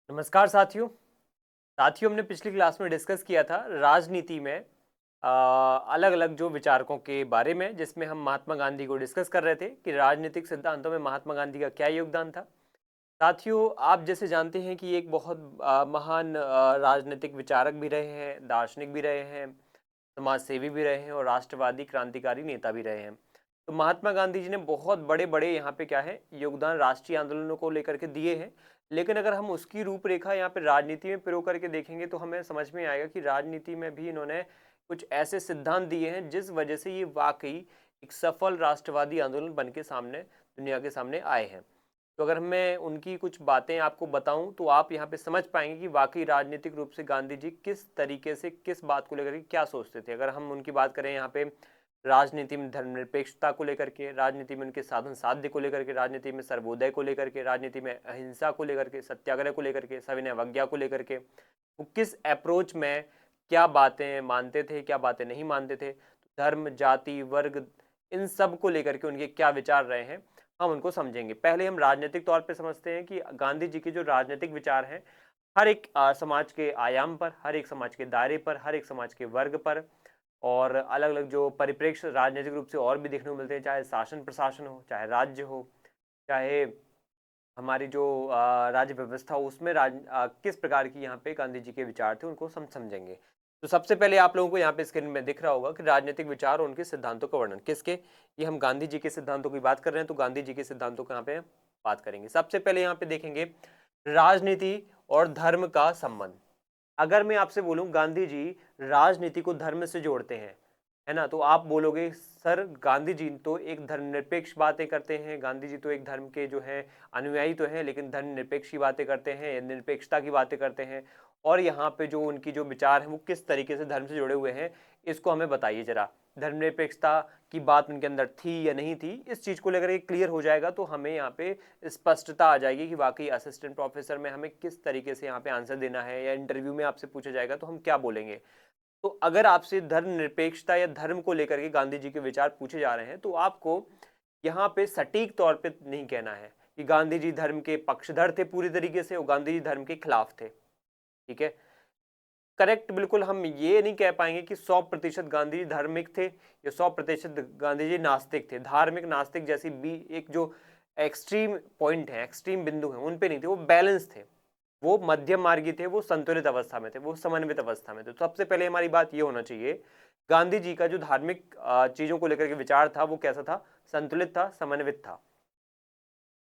नमस्कार साथियों हमने पिछली क्लास में डिस्कस किया था राजनीति में अलग अलग जो विचारकों के बारे में, जिसमें हम महात्मा गांधी को डिस्कस कर रहे थे कि राजनीतिक सिद्धांतों में महात्मा गांधी का क्या योगदान था। साथियों, आप जैसे जानते हैं कि एक बहुत महान राजनीतिक विचारक भी रहे हैं, दार्शनिक भी रहे हैं, समाज सेवी भी रहे हैं और राष्ट्रवादी क्रांतिकारी नेता भी रहे हैं। तो महात्मा गांधी जी ने बहुत बड़े बड़े यहाँ पे क्या है योगदान राष्ट्रीय आंदोलनों को लेकर के दिए हैं। लेकिन अगर हम उसकी रूपरेखा यहाँ पे राजनीति में प्रयोग करके देखेंगे तो हमें समझ में आएगा कि राजनीति में भी इन्होंने कुछ ऐसे सिद्धांत दिए हैं जिस वजह से ये वाकई एक सफल राष्ट्रवादी आंदोलन बन के सामने दुनिया के सामने आए हैं। तो अगर मैं उनकी कुछ बातें आपको बताऊं तो आप यहाँ पे समझ पाएंगे कि वाकई राजनीतिक रूप से गांधी जी किस तरीके से किस बात को लेकर के क्या सोचते थे। अगर हम उनकी बात करें यहाँ पे राजनीति में धर्मनिरपेक्षता को लेकर के, राजनीति में उनके साधन साध्य को लेकर के, राजनीति में सर्वोदय को लेकर के, राजनीति में अहिंसा को लेकर के, सत्याग्रह को लेकर के, सविनय अवज्ञा को लेकर के, वो किस अप्रोच में क्या बातें मानते थे, क्या बातें नहीं मानते थे, धर्म जाति वर्ग इन सब को लेकर के उनके क्या विचार रहे हैं, हम उनको समझेंगे। पहले हम राजनीतिक तौर पे समझते हैं कि गांधी जी के जो राजनीतिक विचार हैं हर एक समाज के आयाम पर, हर एक समाज के दायरे पर, हर एक समाज के वर्ग पर और अलग अलग जो परिप्रेक्ष्य राजनीतिक रूप से और भी देखने को मिलते हैं, चाहे शासन प्रशासन हो, चाहे राज्य हो, चाहे हमारी जो राज्य व्यवस्था हो, उसमें किस प्रकार की यहाँ पे गांधी जी के विचार थे उनको समझेंगे। तो सबसे पहले आप लोगों को यहाँ पे स्क्रीन में दिख रहा होगा कि राजनीतिक विचार और उनके सिद्धांतों का वर्णन किसके, ये हम गांधी जी के सिद्धांतों की बात कर रहे हैं तो गांधी जी के सिद्धांतों का यहाँ पे बात करेंगे। सबसे पहले यहाँ पे देखेंगे राजनीति और धर्म का संबंध। अगर मैं आपसे बोलूं गांधी जी राजनीति को धर्म से जोड़ते हैं, है ना, तो आप बोलोगे सर गांधी जी तो एक धर्मनिरपेक्ष बातें करते हैं, गांधी जी तो एक धर्म के जो है अनुयायी तो हैं लेकिन धर्मनिरपेक्ष की बातें करते हैं, निरपेक्षता की बातें करते हैं, और यहाँ पे जो उनकी जो विचार है वो किस तरीके से धर्म से जुड़े हुए हैं, इसको हमें बताइए जरा। धर्मनिरपेक्षता की बात उनके अंदर थी या नहीं थी, इस चीज को लेकर के क्लियर हो जाएगा तो हमें यहाँ पे स्पष्टता आ जाएगी कि वाकई असिस्टेंट प्रोफेसर में हमें किस तरीके से यहाँ पे आंसर देना है, या इंटरव्यू में आपसे पूछा जाएगा तो हम क्या बोलेंगे। तो अगर आपसे धर्मनिरपेक्षता या धर्म को लेकर के गांधी जी के विचार पूछे जा रहे हैं तो आपको यहाँ पे सटीक तौर पे नहीं कहना है कि गांधी जी धर्म के पक्षधर थे पूरी तरीके से और गांधी जी धर्म के खिलाफ थे। ठीक है, करेक्ट, बिल्कुल हम ये नहीं कह पाएंगे कि 100% गांधी जी धार्मिक थे या 100% गांधी जी नास्तिक थे। धार्मिक नास्तिक जैसी भी एक जो एक्सट्रीम पॉइंट है, एक्सट्रीम बिंदु है, उन पे नहीं थे, वो बैलेंस थे, वो मध्यम मार्गी थे, वो संतुलित अवस्था में थे, वो समन्वित अवस्था में थे। तो सबसे पहले हमारी बात ये होना चाहिए गांधी जी का जो धार्मिक चीजों को लेकर के विचार था वो कैसा था, संतुलित था, समन्वित था।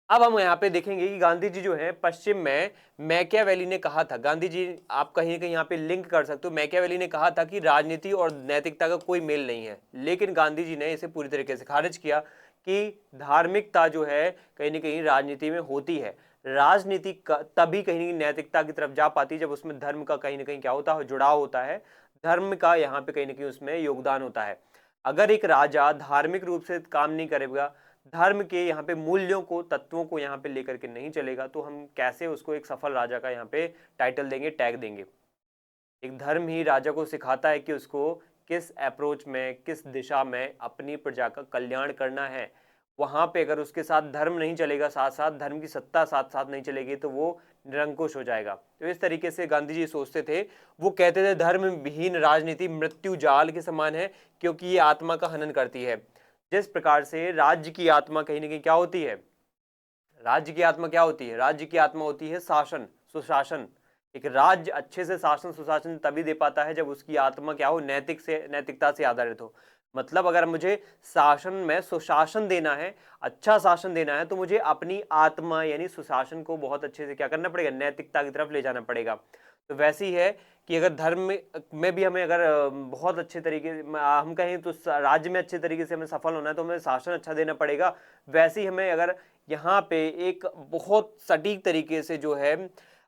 अब हम यहाँ पे देखेंगे कि गांधी जी जो है पश्चिम में मैकियावेली ने कहा था, गांधी जी आप कहीं ना कहीं यहाँ पे लिंक कर सकते हो, मैकियावेली ने कहा था कि राजनीति और नैतिकता का कोई मेल नहीं है, लेकिन गांधी जी ने इसे पूरी तरीके से खारिज किया कि धार्मिकता जो है कहीं ना कहीं राजनीति में होती है। राजनीति तभी कहीं ना कहीं नैतिकता की तरफ जा पाती है जब उसमें धर्म का कहीं ना कहीं क्या होता है, जुड़ाव होता है, धर्म का यहाँ पे कहीं ना कहीं उसमें योगदान होता है। अगर एक राजा धार्मिक रूप से काम नहीं करेगा, धर्म के यहाँ पे मूल्यों को तत्वों को यहाँ पे लेकर के नहीं चलेगा, तो हम कैसे उसको एक सफल राजा का यहाँ पे टाइटल देंगे, टैग देंगे। एक धर्म ही राजा को सिखाता है कि उसको किस अप्रोच में, किस दिशा में अपनी प्रजा का कल्याण करना है। वहां पे अगर उसके साथ धर्म नहीं चलेगा, साथ साथ धर्म की सत्ता साथ साथ नहीं चलेगी, तो वो निरंकुश हो जाएगा। तो इस तरीके से गांधी जी सोचते थे। वो कहते थे धर्म विहीन राजनीति मृत्यु जाल के समान है, क्योंकि ये आत्मा का हनन करती है। जिस प्रकार से राज्य की आत्मा कहीं ना कहीं क्या होती है, राज्य की आत्मा क्या होती है, राज्य की आत्मा होती है शासन, सुशासन। एक राज्य अच्छे से शासन सुशासन तभी दे पाता है जब उसकी आत्मा क्या हो, नैतिकता से आधारित हो। मतलब अगर मुझे शासन में सुशासन देना है, अच्छा शासन देना है, तो मुझे अपनी आत्मा यानी सुशासन को बहुत अच्छे से क्या करना पड़ेगा, नैतिकता की तरफ ले जाना पड़ेगा। तो वैसी है कि अगर धर्म में भी हमें अगर बहुत अच्छे तरीके हम कहें तो राज्य में अच्छे तरीके से हमें सफल होना है तो हमें शासन अच्छा देना पड़ेगा। वैसे ही हमें अगर यहाँ पे एक बहुत सटीक तरीके से जो है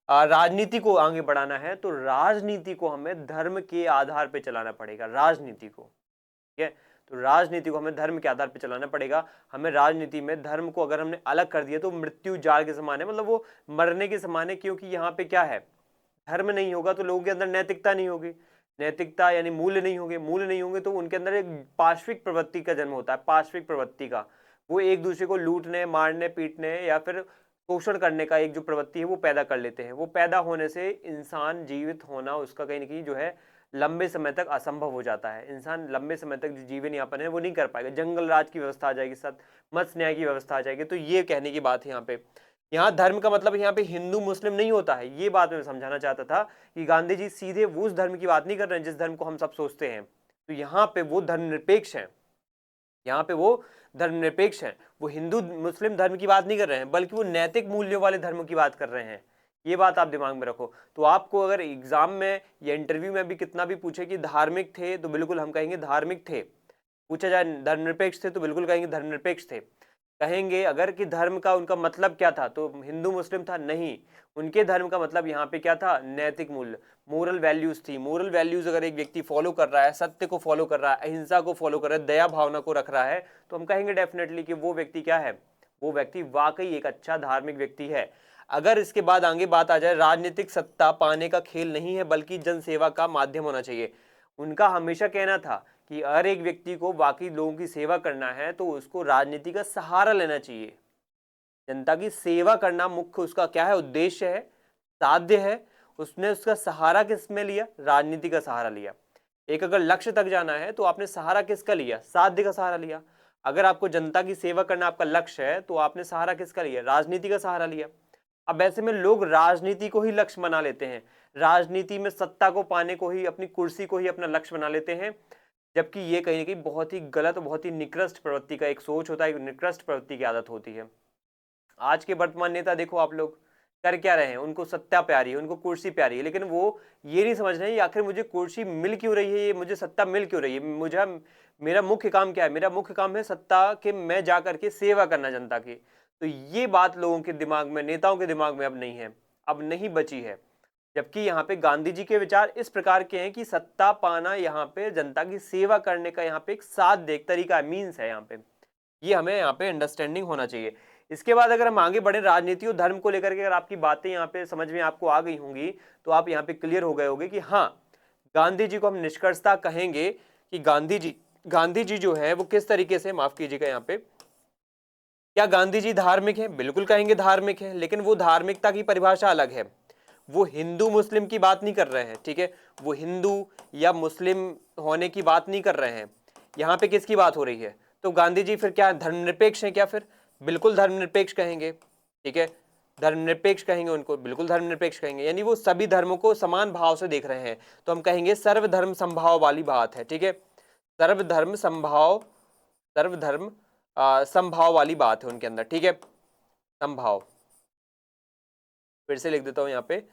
राजनीति को आगे बढ़ाना है तो राजनीति को हमें धर्म के आधार पे चलाना पड़ेगा, राजनीति को। ठीक है, तो राजनीति को हमें धर्म के आधार पे चलाना पड़ेगा। हमें राजनीति में धर्म को अगर हमने अलग कर दिया तो मृत्यु जाल के समान है, मतलब वो मरने के समान है, क्योंकि यहाँ पे क्या है, धर्म नहीं होगा तो लोगों के अंदर नैतिकता नहीं होगी, नैतिकता यानी मूल्य नहीं होंगे, मूल्य नहीं होंगे तो उनके अंदर एक पाश्विक प्रवृत्ति का जन्म होता है, पाश्विक प्रवृत्ति का। वो एक दूसरे को लूटने मारने पीटने या फिर शोषण करने का एक जो प्रवृत्ति है वो पैदा कर लेते हैं। वो पैदा होने से इंसान जीवित होना उसका कहीं न कहीं जो है लंबे समय तक असंभव हो जाता है। इंसान लंबे समय तक जो जीवन यापन है वो नहीं कर पाएगा। जंगल राज की व्यवस्था आ जाएगी, साथ मत्स्य न्याय की व्यवस्था आ जाएगी। तो ये कहने की बात है यहाँ पे। यहाँ धर्म का मतलब यहाँ पे हिंदू मुस्लिम नहीं होता है। ये बात मैं समझाना चाहता था कि गांधी जी सीधे वो उस धर्म की बात नहीं कर रहे हैं जिस धर्म को हम सब सोचते हैं। तो यहाँ पे वो धर्मनिरपेक्ष है। यहाँ पे वो धर्मनिरपेक्ष हैं। वो हिंदू मुस्लिम धर्म की बात नहीं कर रहे हैं, बल्कि वो नैतिक मूल्यों वाले धर्म की बात कर रहे हैं। ये बात आप दिमाग में रखो। तो आपको अगर एग्जाम में या इंटरव्यू में भी कितना भी पूछे कि धार्मिक थे, तो बिल्कुल हम कहेंगे धार्मिक थे। पूछा जाए धर्मनिरपेक्ष थे, तो बिल्कुल कहेंगे धर्मनिरपेक्ष थे। कहेंगे अगर कि धर्म का उनका मतलब क्या था, तो हिंदू मुस्लिम था, नहीं। उनके धर्म का मतलब यहाँ पे क्या था, नैतिक मूल्य, मोरल वैल्यूज थी। मोरल वैल्यूज अगर एक व्यक्ति फॉलो कर रहा है, सत्य को फॉलो कर रहा है, अहिंसा को फॉलो कर रहा है, दया भावना को रख रहा है, तो हम कहेंगे डेफिनेटली कि वो व्यक्ति क्या है, वो व्यक्ति वाकई एक अच्छा धार्मिक व्यक्ति है। अगर इसके बाद आगे बात आ जाए, राजनीतिक सत्ता पाने का खेल नहीं है बल्कि जनसेवा का माध्यम होना चाहिए। उनका हमेशा कहना था कि हर एक व्यक्ति को बाकी लोगों की सेवा करना है तो उसको राजनीति का सहारा लेना चाहिए। जनता की सेवा करना मुख्य उसका क्या है, उद्देश्य है, साध्य है। उसने उसका सहारा किस में लिया, राजनीति का सहारा लिया। एक अगर लक्ष्य तक जाना है तो आपने सहारा किसका लिया, साध्य का सहारा लिया। अगर आपको जनता की सेवा करना आपका लक्ष्य है तो आपने सहारा किसका लिया, राजनीति का सहारा लिया। अब ऐसे में लोग राजनीति को ही लक्ष्य बना लेते हैं, राजनीति में सत्ता को पाने को ही, अपनी कुर्सी को ही अपना लक्ष्य बना लेते हैं, जबकि ये कहीं ना कहीं बहुत ही गलत, बहुत ही निकृष्ट प्रवृत्ति का एक सोच होता है, एक निकृष्ट प्रवृत्ति की आदत होती है। आज के वर्तमान नेता देखो आप लोग कर क्या रहे हैं, उनको सत्ता प्यारी है, उनको कुर्सी प्यारी है, लेकिन वो ये नहीं समझ रहे हैं आखिर मुझे कुर्सी मिल क्यों रही है, ये मुझे सत्ता मिल क्यों रही है, मुझे मेरा मुख्य काम क्या है, मेरा मुख्य काम है सत्ता के मैं जा करके सेवा करना जनता की। तो ये बात लोगों के दिमाग में, नेताओं के दिमाग में अब नहीं है, अब नहीं बची है। जबकि यहाँ पे गांधी जी के विचार इस प्रकार के हैं कि सत्ता पाना यहाँ पे जनता की सेवा करने का यहाँ पे एक साध्य, एक तरीका, मीन्स है यहाँ पे। ये हमें यहाँ पे अंडरस्टैंडिंग होना चाहिए। इसके बाद अगर हम आगे बढ़े राजनीति और धर्म को लेकर के, अगर आपकी बातें यहाँ पे समझ में आपको आ गई होंगी तो आप यहाँ पे क्लियर हो गए होंगे कि हाँ, गांधी जी को हम निष्कर्षता कहेंगे कि गांधी जी जो है वो किस तरीके से, माफ कीजिएगा यहाँ पे, क्या गांधी जी धार्मिक है, बिल्कुल कहेंगे धार्मिक है, लेकिन वो धार्मिकता की परिभाषा अलग है। वो हिंदू मुस्लिम की बात नहीं कर रहे हैं, ठीक है, वो हिंदू या मुस्लिम होने की बात नहीं कर रहे हैं। यहाँ पे किसकी बात हो रही है, तो गांधी जी फिर क्या धर्मनिरपेक्ष हैं क्या, फिर बिल्कुल धर्मनिरपेक्ष कहेंगे, ठीक है, धर्मनिरपेक्ष कहेंगे उनको, बिल्कुल धर्मनिरपेक्ष कहेंगे, यानी वो सभी धर्मों को समान भाव से देख रहे हैं। तो हम कहेंगे सर्वधर्म संभाव वाली बात है, ठीक है, सर्वधर्म संभाव, सर्वधर्म संभाव वाली बात है उनके अंदर, ठीक है, संभाव। फिर से लिख देता हूं यहाँ पे,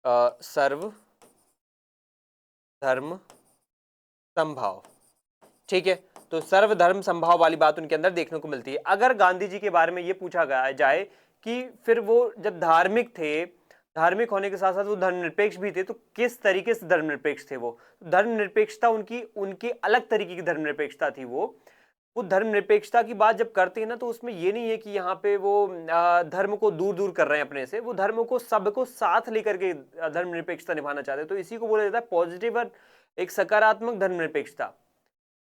सर्व धर्म संभाव, ठीक है। तो सर्वधर्म संभाव वाली बात उनके अंदर देखने को मिलती है। अगर गांधी जी के बारे में ये पूछा गया जाए कि फिर वो जब धार्मिक थे, धार्मिक होने के साथ साथ वो धर्मनिरपेक्ष भी थे, तो किस तरीके से धर्मनिरपेक्ष थे वो, धर्मनिरपेक्षता उनकी, उनकी अलग तरीके की धर्मनिरपेक्षता थी। वो धर्मनिरपेक्षता की बात जब करते हैं ना, तो उसमें ये नहीं है कि यहाँ पे वो धर्म को दूर दूर कर रहे हैं अपने से, वो धर्म को सबको साथ लेकर के धर्मनिरपेक्षता निभाना चाहते हैं। तो इसी को बोला जाता है पॉजिटिव और एक सकारात्मक धर्मनिरपेक्षता।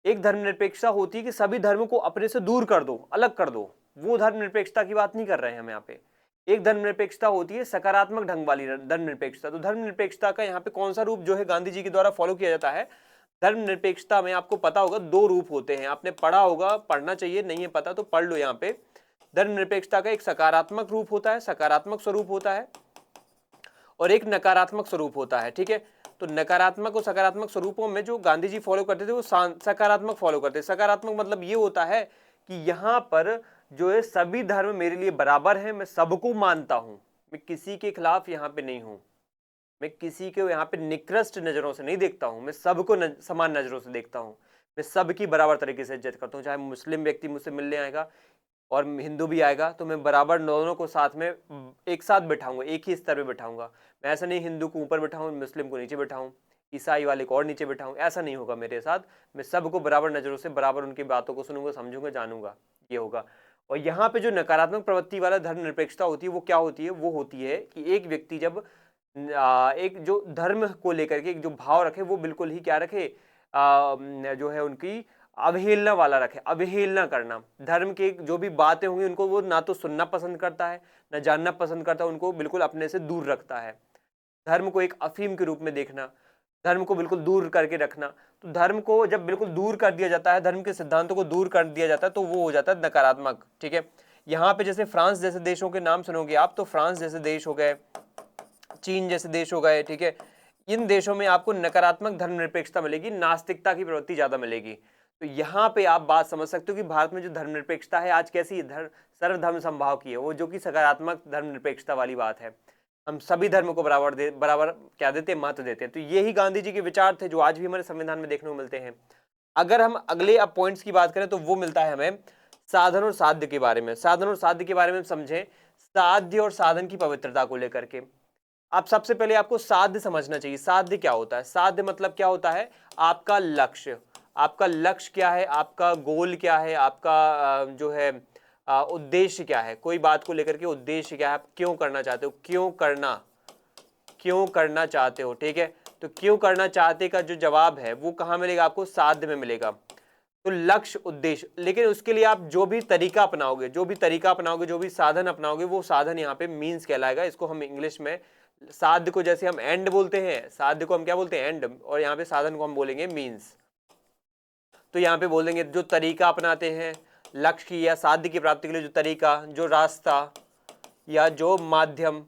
एक धर्मनिरपेक्षता होती है कि सभी धर्म को अपने से दूर कर दो, अलग कर दो, वो धर्मनिरपेक्षता की बात नहीं कर रहे हैं हम यहाँ पे। एक धर्मनिरपेक्षता होती है सकारात्मक ढंग वाली धर्मनिरपेक्षता। तो धर्मनिरपेक्षता का यहाँ पे कौन सा रूप जो है गांधी जी के द्वारा फॉलो किया जाता है, धर्मनिरपेक्षता में आपको पता होगा दो रूप होते हैं, आपने पढ़ा होगा, पढ़ना चाहिए, नहीं है पता तो पढ़ लो। यहाँ पे धर्मनिरपेक्षता का एक सकारात्मक रूप होता है, सकारात्मक स्वरूप होता है, और एक नकारात्मक स्वरूप होता है, ठीक है। तो नकारात्मक और सकारात्मक स्वरूपों में जो गांधी जी फॉलो करते थे वो सकारात्मक फॉलो करते। सकारात्मक मतलब ये होता है कि यहाँ पर जो है सभी धर्म मेरे लिए बराबर है, मैं सबको मानता हूं, मैं किसी के खिलाफ यहाँ पे नहीं हूं, मैं किसी को यहाँ पे निकृष्ट नजरों से नहीं देखता हूं, मैं सबको समान नजरों से देखता हूं, मैं सबकी बराबर तरीके से इज्जत करता हूं। चाहे मुस्लिम व्यक्ति मुझसे मिलने आएगा और हिंदू भी आएगा तो मैं बराबर दोनों को साथ में एक साथ बैठाऊंगा, एक ही स्तर पे बैठाऊंगा। मैं ऐसा नहीं हिंदू को ऊपर बैठाऊं, मुस्लिम को नीचे बैठाऊं, ईसाई वाले को और नीचे बैठाऊं, ऐसा नहीं होगा मेरे साथ। मैं सबको बराबर नजरों से, बराबर उनकी बातों को सुनूंगा, समझूंगा, जानूंगा, ये होगा। और यहाँ पे जो नकारात्मक प्रवृत्ति वाला धर्मनिरपेक्षता होती है वो क्या होती है, वो होती है कि एक व्यक्ति जब एक जो धर्म को लेकर के एक जो भाव रखे वो बिल्कुल ही क्या रखे, जो है उनकी अवहेलना वाला रखे, अवहेलना करना। धर्म की जो भी बातें होंगी उनको वो ना तो सुनना पसंद करता है, ना जानना पसंद करता है, उनको बिल्कुल अपने से दूर रखता है। धर्म को एक अफीम के रूप में देखना, धर्म को बिल्कुल दूर करके रखना। तो धर्म को जब बिल्कुल दूर कर दिया जाता है, धर्म के सिद्धांतों को दूर कर दिया जाता है, तो वो हो जाता है नकारात्मक। ठीक है, यहाँ पे जैसे फ्रांस जैसे देशों के नाम सुनोगे आप, तो फ्रांस जैसे देश हो गए, चीन जैसे देश हो गए, ठीक है, इन देशों में आपको नकारात्मक धर्मनिरपेक्षता मिलेगी, नास्तिकता की प्रवृत्ति ज्यादा मिलेगी। तो यहाँ पे आप बात समझ सकते हो कि भारत में जो धर्मनिरपेक्षता है आज कैसी सर्वधर्म समभाव की है, वो जो कि सकारात्मक धर्मनिरपेक्षता वाली बात है। हम सभी धर्म को बराबर क्या देते हैं, महत्व देते हैं। तो यही गांधी जी के विचार थे जो आज भी हमारे संविधान में देखने को मिलते हैं। अगर हम अगले अब पॉइंट्स की बात करें तो वो मिलता है हमें साधन और साध्य के बारे में। साधन और साध्य के बारे में समझें, साध्य और साधन की पवित्रता को लेकर के। आप सबसे पहले आपको साध्य समझना चाहिए। साध्य क्या होता है? साध्य मतलब क्या होता है? आपका लक्ष्य। आपका लक्ष्य क्या है? आपका गोल क्या है? आपका जो है उद्देश्य क्या है? कोई बात को लेकर के उद्देश्य क्या है? आप क्यों करना चाहते हो? क्यों करना चाहते हो? ठीक है, तो क्यों करना चाहते का जो जवाब है वो कहाँ मिलेगा? आपको साध्य में मिलेगा। तो लक्ष्य, उद्देश्य, लेकिन उसके लिए आप जो भी तरीका अपनाओगे, जो भी साधन अपनाओगे, वो साधन यहाँ पे मीन्स कहलाएगा। इसको हम इंग्लिश में साध्य को जैसे हम एंड बोलते हैं, साध्य को हम क्या बोलते हैं? एंड, और यहाँ पे साधन को हम बोलेंगे मीन्स। तो यहाँ पे बोल देंगे जो तरीका अपनाते हैं लक्ष्य की या साध्य की प्राप्ति के लिए, जो तरीका, जो रास्ता या जो माध्यम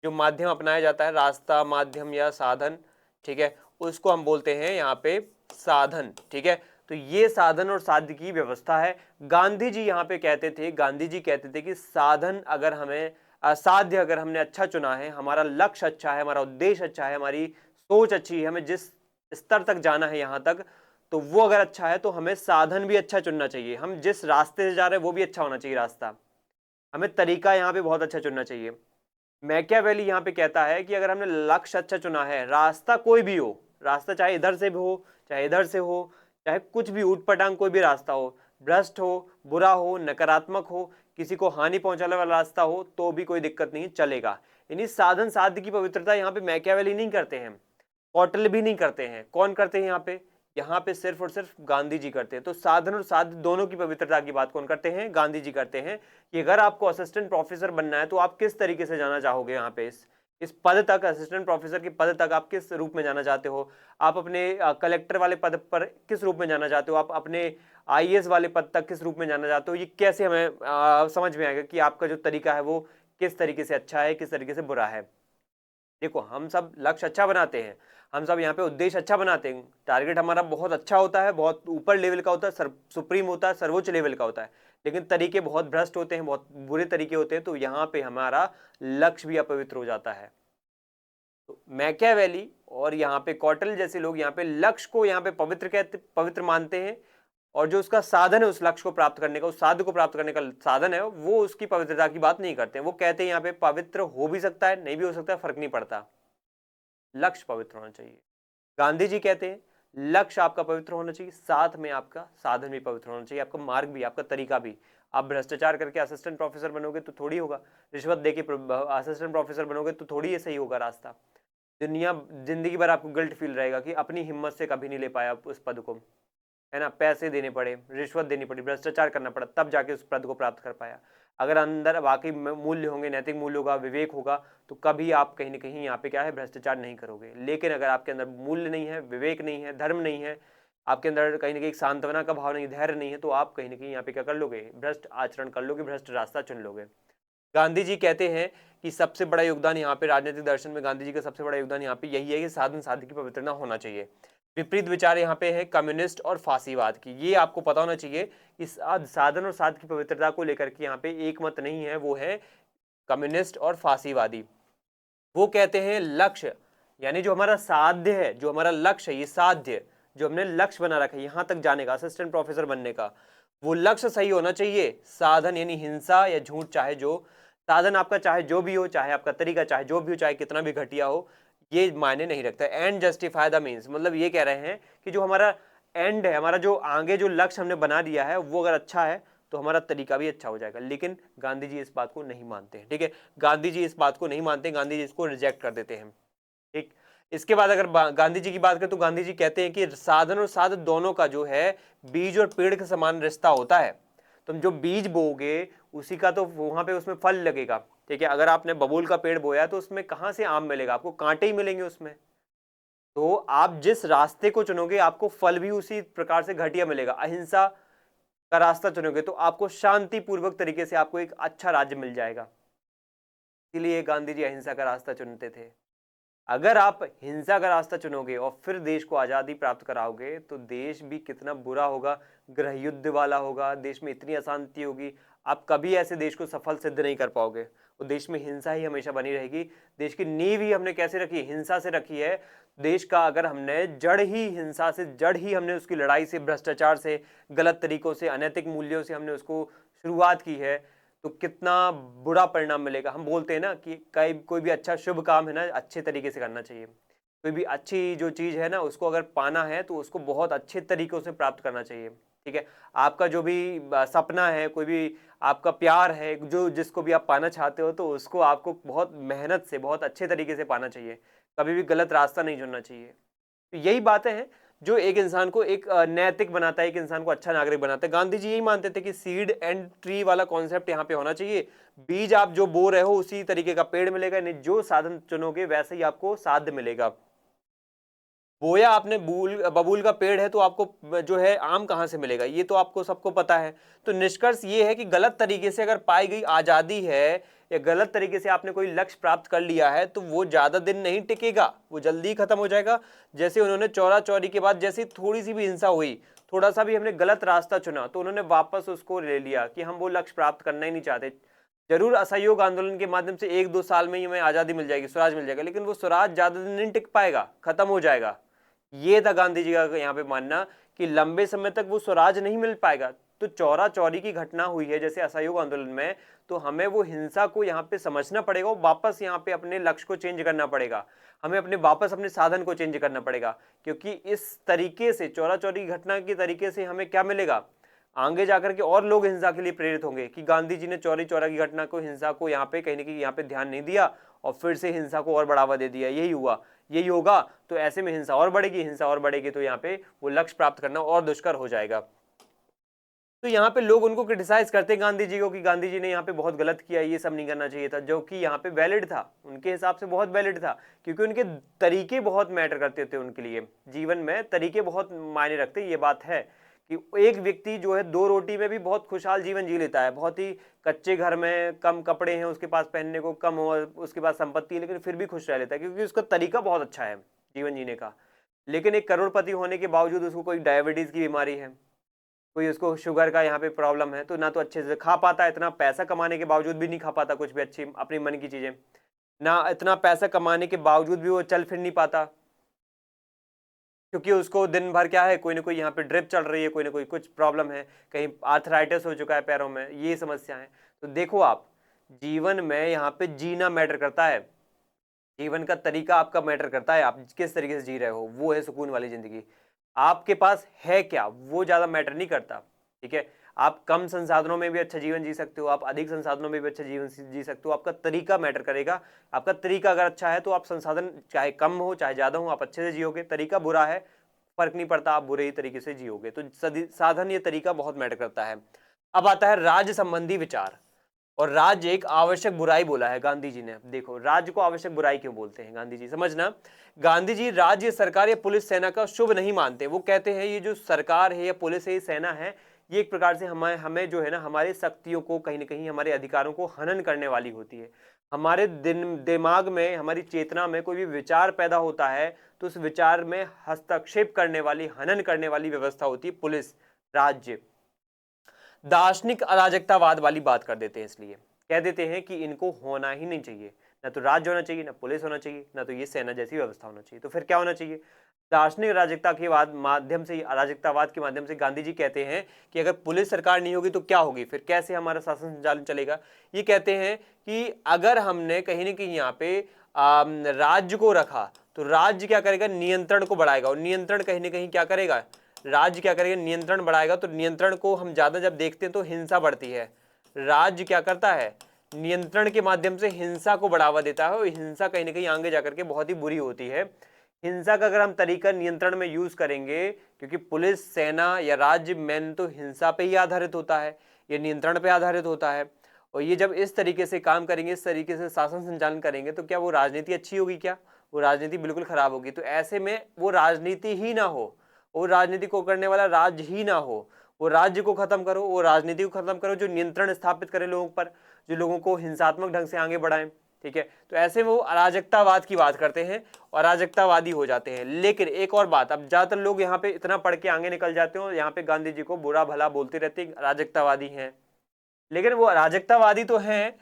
अपनाया जाता है, रास्ता, माध्यम या साधन, ठीक है, उसको हम बोलते हैं यहाँ पे साधन। ठीक है, तो ये साधन और साध्य की व्यवस्था है। गांधी जी यहाँ पे कहते थे कि साधन अगर हमें साध्य अगर हमने अच्छा चुना है, हमारा लक्ष्य अच्छा है, हमारा उद्देश्य अच्छा है, हमारी सोच अच्छी है, हमें जिस स्तर तक जाना है यहाँ तक, तो वो अगर अच्छा है तो हमें साधन भी अच्छा चुनना चाहिए। हम जिस रास्ते से जा रहे हैं वो भी अच्छा होना चाहिए रास्ता, हमें तरीका यहाँ पे बहुत अच्छा चुनना चाहिए। मैकियावेली यहाँ पे कहता है कि अगर हमने लक्ष्य अच्छा चुना है, रास्ता कोई भी हो, रास्ता चाहे इधर से भी हो, चाहे इधर से हो, चाहे कुछ भी ऊट पटांग कोई भी रास्ता हो, भ्रष्ट हो, बुरा हो, नकारात्मक हो, किसी को हानि पहुंचाने वाला रास्ता हो, तो भी कोई दिक्कत नहीं, चलेगा। यानी साधन साध्य की पवित्रता यहाँ पे मैकियावेली नहीं करते हैं, कौटिल्य भी नहीं करते हैं। कौन करते हैं यहाँ पे सिर्फ और सिर्फ गांधी जी करते हैं। तो साधन और साध्य दोनों की पवित्रता की बात कौन करते हैं? गांधी जी करते हैं कि अगर आपको असिस्टेंट प्रोफेसर बनना है तो आप किस तरीके से जाना चाहोगे यहाँ पे, इस पद तक, असिस्टेंट प्रोफेसर के पद तक आप किस रूप में जाना चाहते हो? आप अपने कलेक्टर वाले पद पर किस रूप में जाना चाहते हो? आप अपने आईएएस वाले पद तक किस रूप में जाना चाहते हो? ये कैसे हमें समझ में आएगा कि आपका जो तरीका है वो किस तरीके से अच्छा है, किस तरीके से बुरा है? देखो, हम सब लक्ष्य अच्छा बनाते हैं, हम सब यहाँ पे उद्देश्य अच्छा बनाते हैं, टारगेट हमारा बहुत अच्छा होता है, बहुत ऊपर लेवल का होता है, सुप्रीम होता है, सर्वोच्च लेवल का होता है, लेकिन तरीके बहुत भ्रष्ट होते हैं, बहुत बुरे तरीके होते हैं, तो यहाँ पे हमारा लक्ष्य भी अपवित्र हो जाता है। तो मैकियावेली और यहाँ पे कौटिल्य जैसे लोग यहाँ पे लक्ष्य को यहाँ पे पवित्र मानते हैं, और जो उसका साधन है उस लक्ष्य को प्राप्त करने का, उस साध्य को प्राप्त करने का साधन है, वो उसकी पवित्रता की बात नहीं करते हैं। वो कहते हैं यहाँ पे पवित्र हो भी सकता है, नहीं भी हो सकता है, फर्क नहीं पड़ता, लक्ष्य पवित्र होना चाहिए। गांधी जी कहते हैं लक्ष्य आपका पवित्र होना चाहिए, साथ में आपका साधन भी पवित्र होना चाहिए, आपका मार्ग भी, आपका तरीका भी। आप भ्रष्टाचार करके असिस्टेंट प्रोफेसर बनोगे तो थोड़ी होगा, रिश्वत देके असिस्टेंट प्रोफेसर बनोगे तो थोड़ी ये सही होगा रास्ता। जिंदगी भर आपको गिल्ट फील रहेगा कि अपनी हिम्मत से कभी नहीं ले पाया उस पद को, है ना, पैसे देने पड़े, रिश्वत देनी पड़ी, भ्रष्टाचार करना पड़ा, तब जाके उस पद को प्राप्त कर पाया। अगर अंदर वाकई मूल्य होंगे, नैतिक मूल्य होगा, विवेक होगा, तो कभी आप कहीं ना कहीं यहाँ पे क्या है, भ्रष्टाचार नहीं करोगे। लेकिन अगर आपके अंदर मूल्य नहीं है, विवेक नहीं है, धर्म नहीं है, आपके अंदर कहीं ना कहीं सांत्वना का भाव नहीं, धैर्य नहीं है, तो आप कहीं ना कहीं यहाँ पे क्या कर लोगे, भ्रष्ट आचरण कर लोगे, भ्रष्ट रास्ता चुन लोगे। गांधी जी कहते हैं कि सबसे बड़ा योगदान यहाँ पे राजनीतिक दर्शन में गांधी जी का सबसे बड़ा योगदान यहाँ पे यही है कि साधन साध्य की पवित्रता होना चाहिए। विपरीत विचार यहाँ पे है कम्युनिस्ट और फांसीवाद की। ये आपको पता होना चाहिए कि साधन और साध्य की पवित्रता को लेकर के यहाँ पे एक मत नहीं है, वो है कम्युनिस्ट और फांसीवादी। वो कहते हैं लक्ष्य, यानी जो हमारा साध्य है, जो हमारा लक्ष्य है, ये साध्य जो हमने लक्ष्य बना रखा है यहाँ तक जाने का, असिस्टेंट प्रोफेसर बनने का, वो लक्ष्य सही होना चाहिए। साधन यानी हिंसा या झूठ, चाहे जो साधन आपका चाहे जो भी हो, चाहे आपका तरीका चाहे जो भी हो, चाहे कितना भी घटिया हो, ये मायने नहीं रखता। एंड जस्टिफाई द मीन्स, मतलब ये कह रहे हैं कि जो हमारा एंड है, हमारा जो आगे जो लक्ष्य हमने बना दिया है, वो अगर अच्छा है तो हमारा तरीका भी अच्छा हो जाएगा। लेकिन गांधी जी इस बात को नहीं मानते हैं, ठीक है, गांधी जी इस बात को नहीं मानते, गांधी जी इसको रिजेक्ट कर देते हैं। ठीक, इसके बाद अगर गांधी जी की बात करें तो गांधी जी कहते हैं कि साधन और साधन दोनों का जो है बीज और पेड़ के समान रिश्ता होता है। तुम जो बीज बोओगे उसी का तो वहां पे उसमें फल लगेगा। ठीक है, अगर आपने बबूल का पेड़ बोया तो उसमें कहां से आम मिलेगा, आपको कांटे ही मिलेंगे उसमें। तो आप जिस रास्ते को चुनोगे आपको फल भी उसी प्रकार से घटिया मिलेगा। अहिंसा का रास्ता चुनोगे तो आपको शांतिपूर्वक तरीके से आपको एक अच्छा राज्य मिल जाएगा। इसीलिए गांधी जी अहिंसा का रास्ता चुनते थे। अगर आप हिंसा का रास्ता चुनोगे और फिर देश को आजादी प्राप्त कराओगे तो देश भी कितना बुरा होगा, गृह युद्ध वाला होगा, देश में इतनी अशांति होगी, आप कभी ऐसे देश को सफल सिद्ध नहीं कर पाओगे। तो देश में हिंसा ही हमेशा बनी रहेगी। देश की नींव ही हमने कैसे रखी, हिंसा से रखी है। देश का अगर हमने जड़ ही हिंसा से, जड़ ही हमने उसकी लड़ाई से, भ्रष्टाचार से, गलत तरीकों से, अनैतिक मूल्यों से हमने उसको शुरुआत की है तो कितना बुरा परिणाम मिलेगा। हम बोलते हैं ना कि कोई भी अच्छा शुभ काम है ना अच्छे तरीके से करना चाहिए। कोई भी अच्छी जो चीज है ना उसको अगर पाना है तो उसको बहुत अच्छे तरीकों से प्राप्त करना चाहिए। ठीक है, आपका जो भी सपना है, कोई भी आपका प्यार है, जो जिसको भी आप पाना चाहते हो तो उसको आपको बहुत मेहनत से, बहुत अच्छे तरीके से पाना चाहिए। कभी भी गलत रास्ता नहीं चुनना चाहिए। तो यही बातें हैं जो एक इंसान को एक नैतिक बनाता है, एक इंसान को अच्छा नागरिक बनाता है। गांधी जी यही मानते थे कि सीड एंड ट्री वाला कॉन्सेप्ट यहाँ पे होना चाहिए। बीज आप जो बो रहे हो उसी तरीके का पेड़ मिलेगा, नहीं जो साधन चुनोगे वैसे ही आपको साध्य मिलेगा। बोया आपने बबूल का पेड़ है तो आपको जो है आम कहां से मिलेगा, ये तो आपको सबको पता है। तो निष्कर्ष ये है कि गलत तरीके से अगर पाई गई आजादी है या गलत तरीके से आपने कोई लक्ष्य प्राप्त कर लिया है तो वो ज्यादा दिन नहीं टिकेगा, वो जल्दी खत्म हो जाएगा। जैसे उन्होंने चौरा चौरी के बाद जैसे थोड़ी सी भी हिंसा हुई, थोड़ा सा भी हमने गलत रास्ता चुना तो उन्होंने वापस उसको ले लिया कि हम वो लक्ष्य प्राप्त करना ही नहीं चाहते। जरूर असहयोग आंदोलन के माध्यम से 1-2 साल में ही हमें आजादी मिल जाएगी, स्वराज मिल जाएगा, लेकिन वो स्वराज ज्यादा दिन नहीं टिक पाएगा, खत्म हो जाएगा। ये था गांधी जी का यहाँ पे मानना कि लंबे समय तक वो स्वराज नहीं मिल पाएगा। तो चौरा चौरी की घटना हुई है जैसे असहयोग आंदोलन में, तो हमें वो हिंसा को यहाँ पे समझना पड़ेगा, वापस यहाँ पे अपने लक्ष्य को चेंज करना पड़ेगा, हमें वापस अपने साधन को चेंज करना पड़ेगा। क्योंकि इस तरीके से चौरा चौरी घटना के तरीके से हमें क्या मिलेगा, आगे जाकर के और लोग हिंसा के लिए प्रेरित होंगे कि गांधी जी ने चौरी चौरा की घटना को, हिंसा को यहाँ पे कहीं ना कहीं यहाँ पे ध्यान नहीं दिया और फिर से हिंसा को और बढ़ावा दे दिया। यही हुआ, यही होगा। तो ऐसे में हिंसा और बढ़ेगी, हिंसा और बढ़ेगी तो यहाँ पे वो लक्ष्य प्राप्त करना और दुष्कर हो जाएगा। तो यहाँ पे लोग उनको क्रिटिसाइज करते हैं गांधी जी को कि गांधी जी ने यहाँ पे बहुत गलत किया, ये सब नहीं करना चाहिए था, जो कि यहाँ पे वैलिड था, उनके हिसाब से बहुत वैलिड था। क्योंकि उनके तरीके बहुत मैटर करते थे उनके लिए, जीवन में तरीके बहुत मायने रखते। ये बात है कि एक व्यक्ति जो है 2 रोटी में भी बहुत खुशहाल जीवन जी लेता है, बहुत ही कच्चे घर में, कम कपड़े हैं उसके पास पहनने को, कम हो उसके पास संपत्ति है, लेकिन फिर भी खुश रह लेता है क्योंकि उसका तरीका बहुत अच्छा है जीवन जीने का। लेकिन एक करोड़पति होने के बावजूद उसको कोई डायबिटीज की बीमारी है, कोई उसको शुगर का यहाँ पे प्रॉब्लम है, तो ना तो अच्छे से खा पाता, इतना पैसा कमाने के बावजूद भी नहीं खा पाता कुछ भी अच्छी अपनी मन की चीजें, ना इतना पैसा कमाने के बावजूद भी वो चल फिर नहीं पाता क्योंकि उसको दिन भर क्या है, कोई ना कोई यहाँ पे ड्रिप चल रही है, कोई ना कोई कुछ प्रॉब्लम है, कहीं आर्थराइटिस हो चुका है पैरों में, ये समस्या है। तो देखो आप, जीवन में यहाँ पे जीना मैटर करता है, जीवन का तरीका आपका मैटर करता है, आप किस तरीके से जी रहे हो, वो है सुकून वाली जिंदगी। आपके पास है क्या वो ज्यादा मैटर नहीं करता। ठीक है, आप कम संसाधनों में भी अच्छा जीवन जी सकते हो, आप अधिक संसाधनों में भी अच्छा जीवन जी सकते हो, आपका तरीका मैटर करेगा। आपका तरीका अगर अच्छा है तो आप संसाधन चाहे कम हो चाहे ज्यादा हो आप अच्छे से जियोगे। तरीका बुरा है, फर्क नहीं पड़ता, आप बुरे ही तरीके से जियोगे। तो साधन, ये तरीका बहुत मैटर करता है। अब आता है राज्य संबंधी विचार, और राज्य एक आवश्यक बुराई बोला है गांधी जी ने। देखो राज्य को आवश्यक बुराई क्यों बोलते हैं गांधी जी, समझना। गांधी जी राज्य, सरकार या पुलिस सेना का शुभ नहीं मानते। वो कहते हैं ये जो सरकार है या पुलिस है, ये सेना है, ये एक प्रकार से हमें जो है ना हमारी शक्तियों को, कहीं ना कहीं हमारे अधिकारों को हनन करने वाली होती है। हमारे दिमाग में, हमारी चेतना में कोई भी विचार पैदा होता है तो उस विचार में हस्तक्षेप करने वाली, हनन करने वाली व्यवस्था होती है पुलिस, राज्य। दार्शनिक अराजकतावाद वाली बात कर देते हैं, इसलिए कह देते हैं कि इनको होना ही नहीं चाहिए, ना तो राज्य होना चाहिए, ना पुलिस होना चाहिए, ना तो ये सेना जैसी व्यवस्था होना चाहिए। तो फिर क्या होना चाहिए? दार्शनिक अराजकता के माध्यम से, अराजकतावाद के माध्यम से गांधी जी कहते हैं कि अगर पुलिस सरकार नहीं होगी तो क्या होगी, फिर कैसे हमारा शासन संचालन चलेगा। ये कहते हैं कि अगर हमने कहीं ना कहीं यहाँ पे राज्य को रखा तो राज्य क्या करेगा, नियंत्रण को बढ़ाएगा, और नियंत्रण कहीं ना कहीं क्या करेगा, राज्य क्या करेगा, नियंत्रण बढ़ाएगा। तो नियंत्रण को हम ज्यादा जब देखते हैं तो हिंसा बढ़ती है। राज्य क्या करता है, नियंत्रण के माध्यम से हिंसा को बढ़ावा देता है, और हिंसा कहीं ना कहीं आगे जाकर के बहुत ही बुरी होती है। हिंसा का अगर हम तरीका नियंत्रण में यूज करेंगे, क्योंकि पुलिस, सेना या राज्य मेन तो हिंसा पे ही आधारित होता है, ये नियंत्रण पे आधारित होता है, और ये जब इस तरीके से काम करेंगे, इस तरीके से शासन संचालन करेंगे, तो क्या वो राजनीति अच्छी होगी? क्या वो राजनीति बिल्कुल खराब होगी। तो ऐसे में वो राजनीति ही ना हो, वो राजनीति को करने वाला राज्य ही ना हो, वो राज्य को खत्म करो, वो राजनीति को खत्म करो जो नियंत्रण स्थापित करे लोगों पर, जो लोगों को हिंसात्मक ढंग से आगे बढ़ाएं। ठीक है, तो ऐसे वो अराजकतावाद की बात करते हैं और अराजकतावादी हो जाते हैं। लेकिन एक और बात, अब ज्यादातर लोग यहाँ पे इतना पढ़ के आगे निकल जाते हो, यहाँ पे गांधी जी को बुरा भला बोलते रहते अराजकतावादी हैं, लेकिन वो अराजकतावादी तो हैं,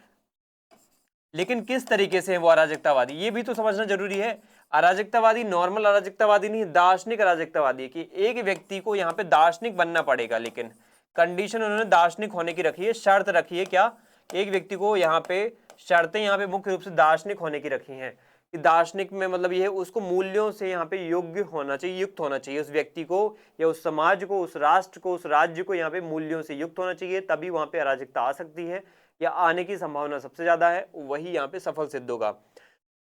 लेकिन किस तरीके से है वो अराजकतावादी, ये भी तो समझना जरूरी है। अराजकतावादी नॉर्मल अराजकतावादी नहीं, दार्शनिक अराजकतावादी है, कि एक व्यक्ति को यहाँ पे दार्शनिक बनना पड़ेगा, लेकिन कंडीशन उन्होंने दार्शनिक होने की रखी है, शर्त रखी है। क्या? एक व्यक्ति को यहाँ पे शर्तें यहाँ पे मुख्य रूप से दार्शनिक होने की रखी हैं, कि दार्शनिक में मतलब ये है उसको मूल्यों से यहाँ पे योग्य होना चाहिए, युक्त होना चाहिए, उस व्यक्ति को या उस समाज को, उस राष्ट्र को, उस राज्य को यहाँ पे मूल्यों से युक्त होना चाहिए, तभी वहां पे अराजकता आ सकती है, या आने की संभावना सबसे ज्यादा है, वही यहाँ पे सफल सिद्ध होगा।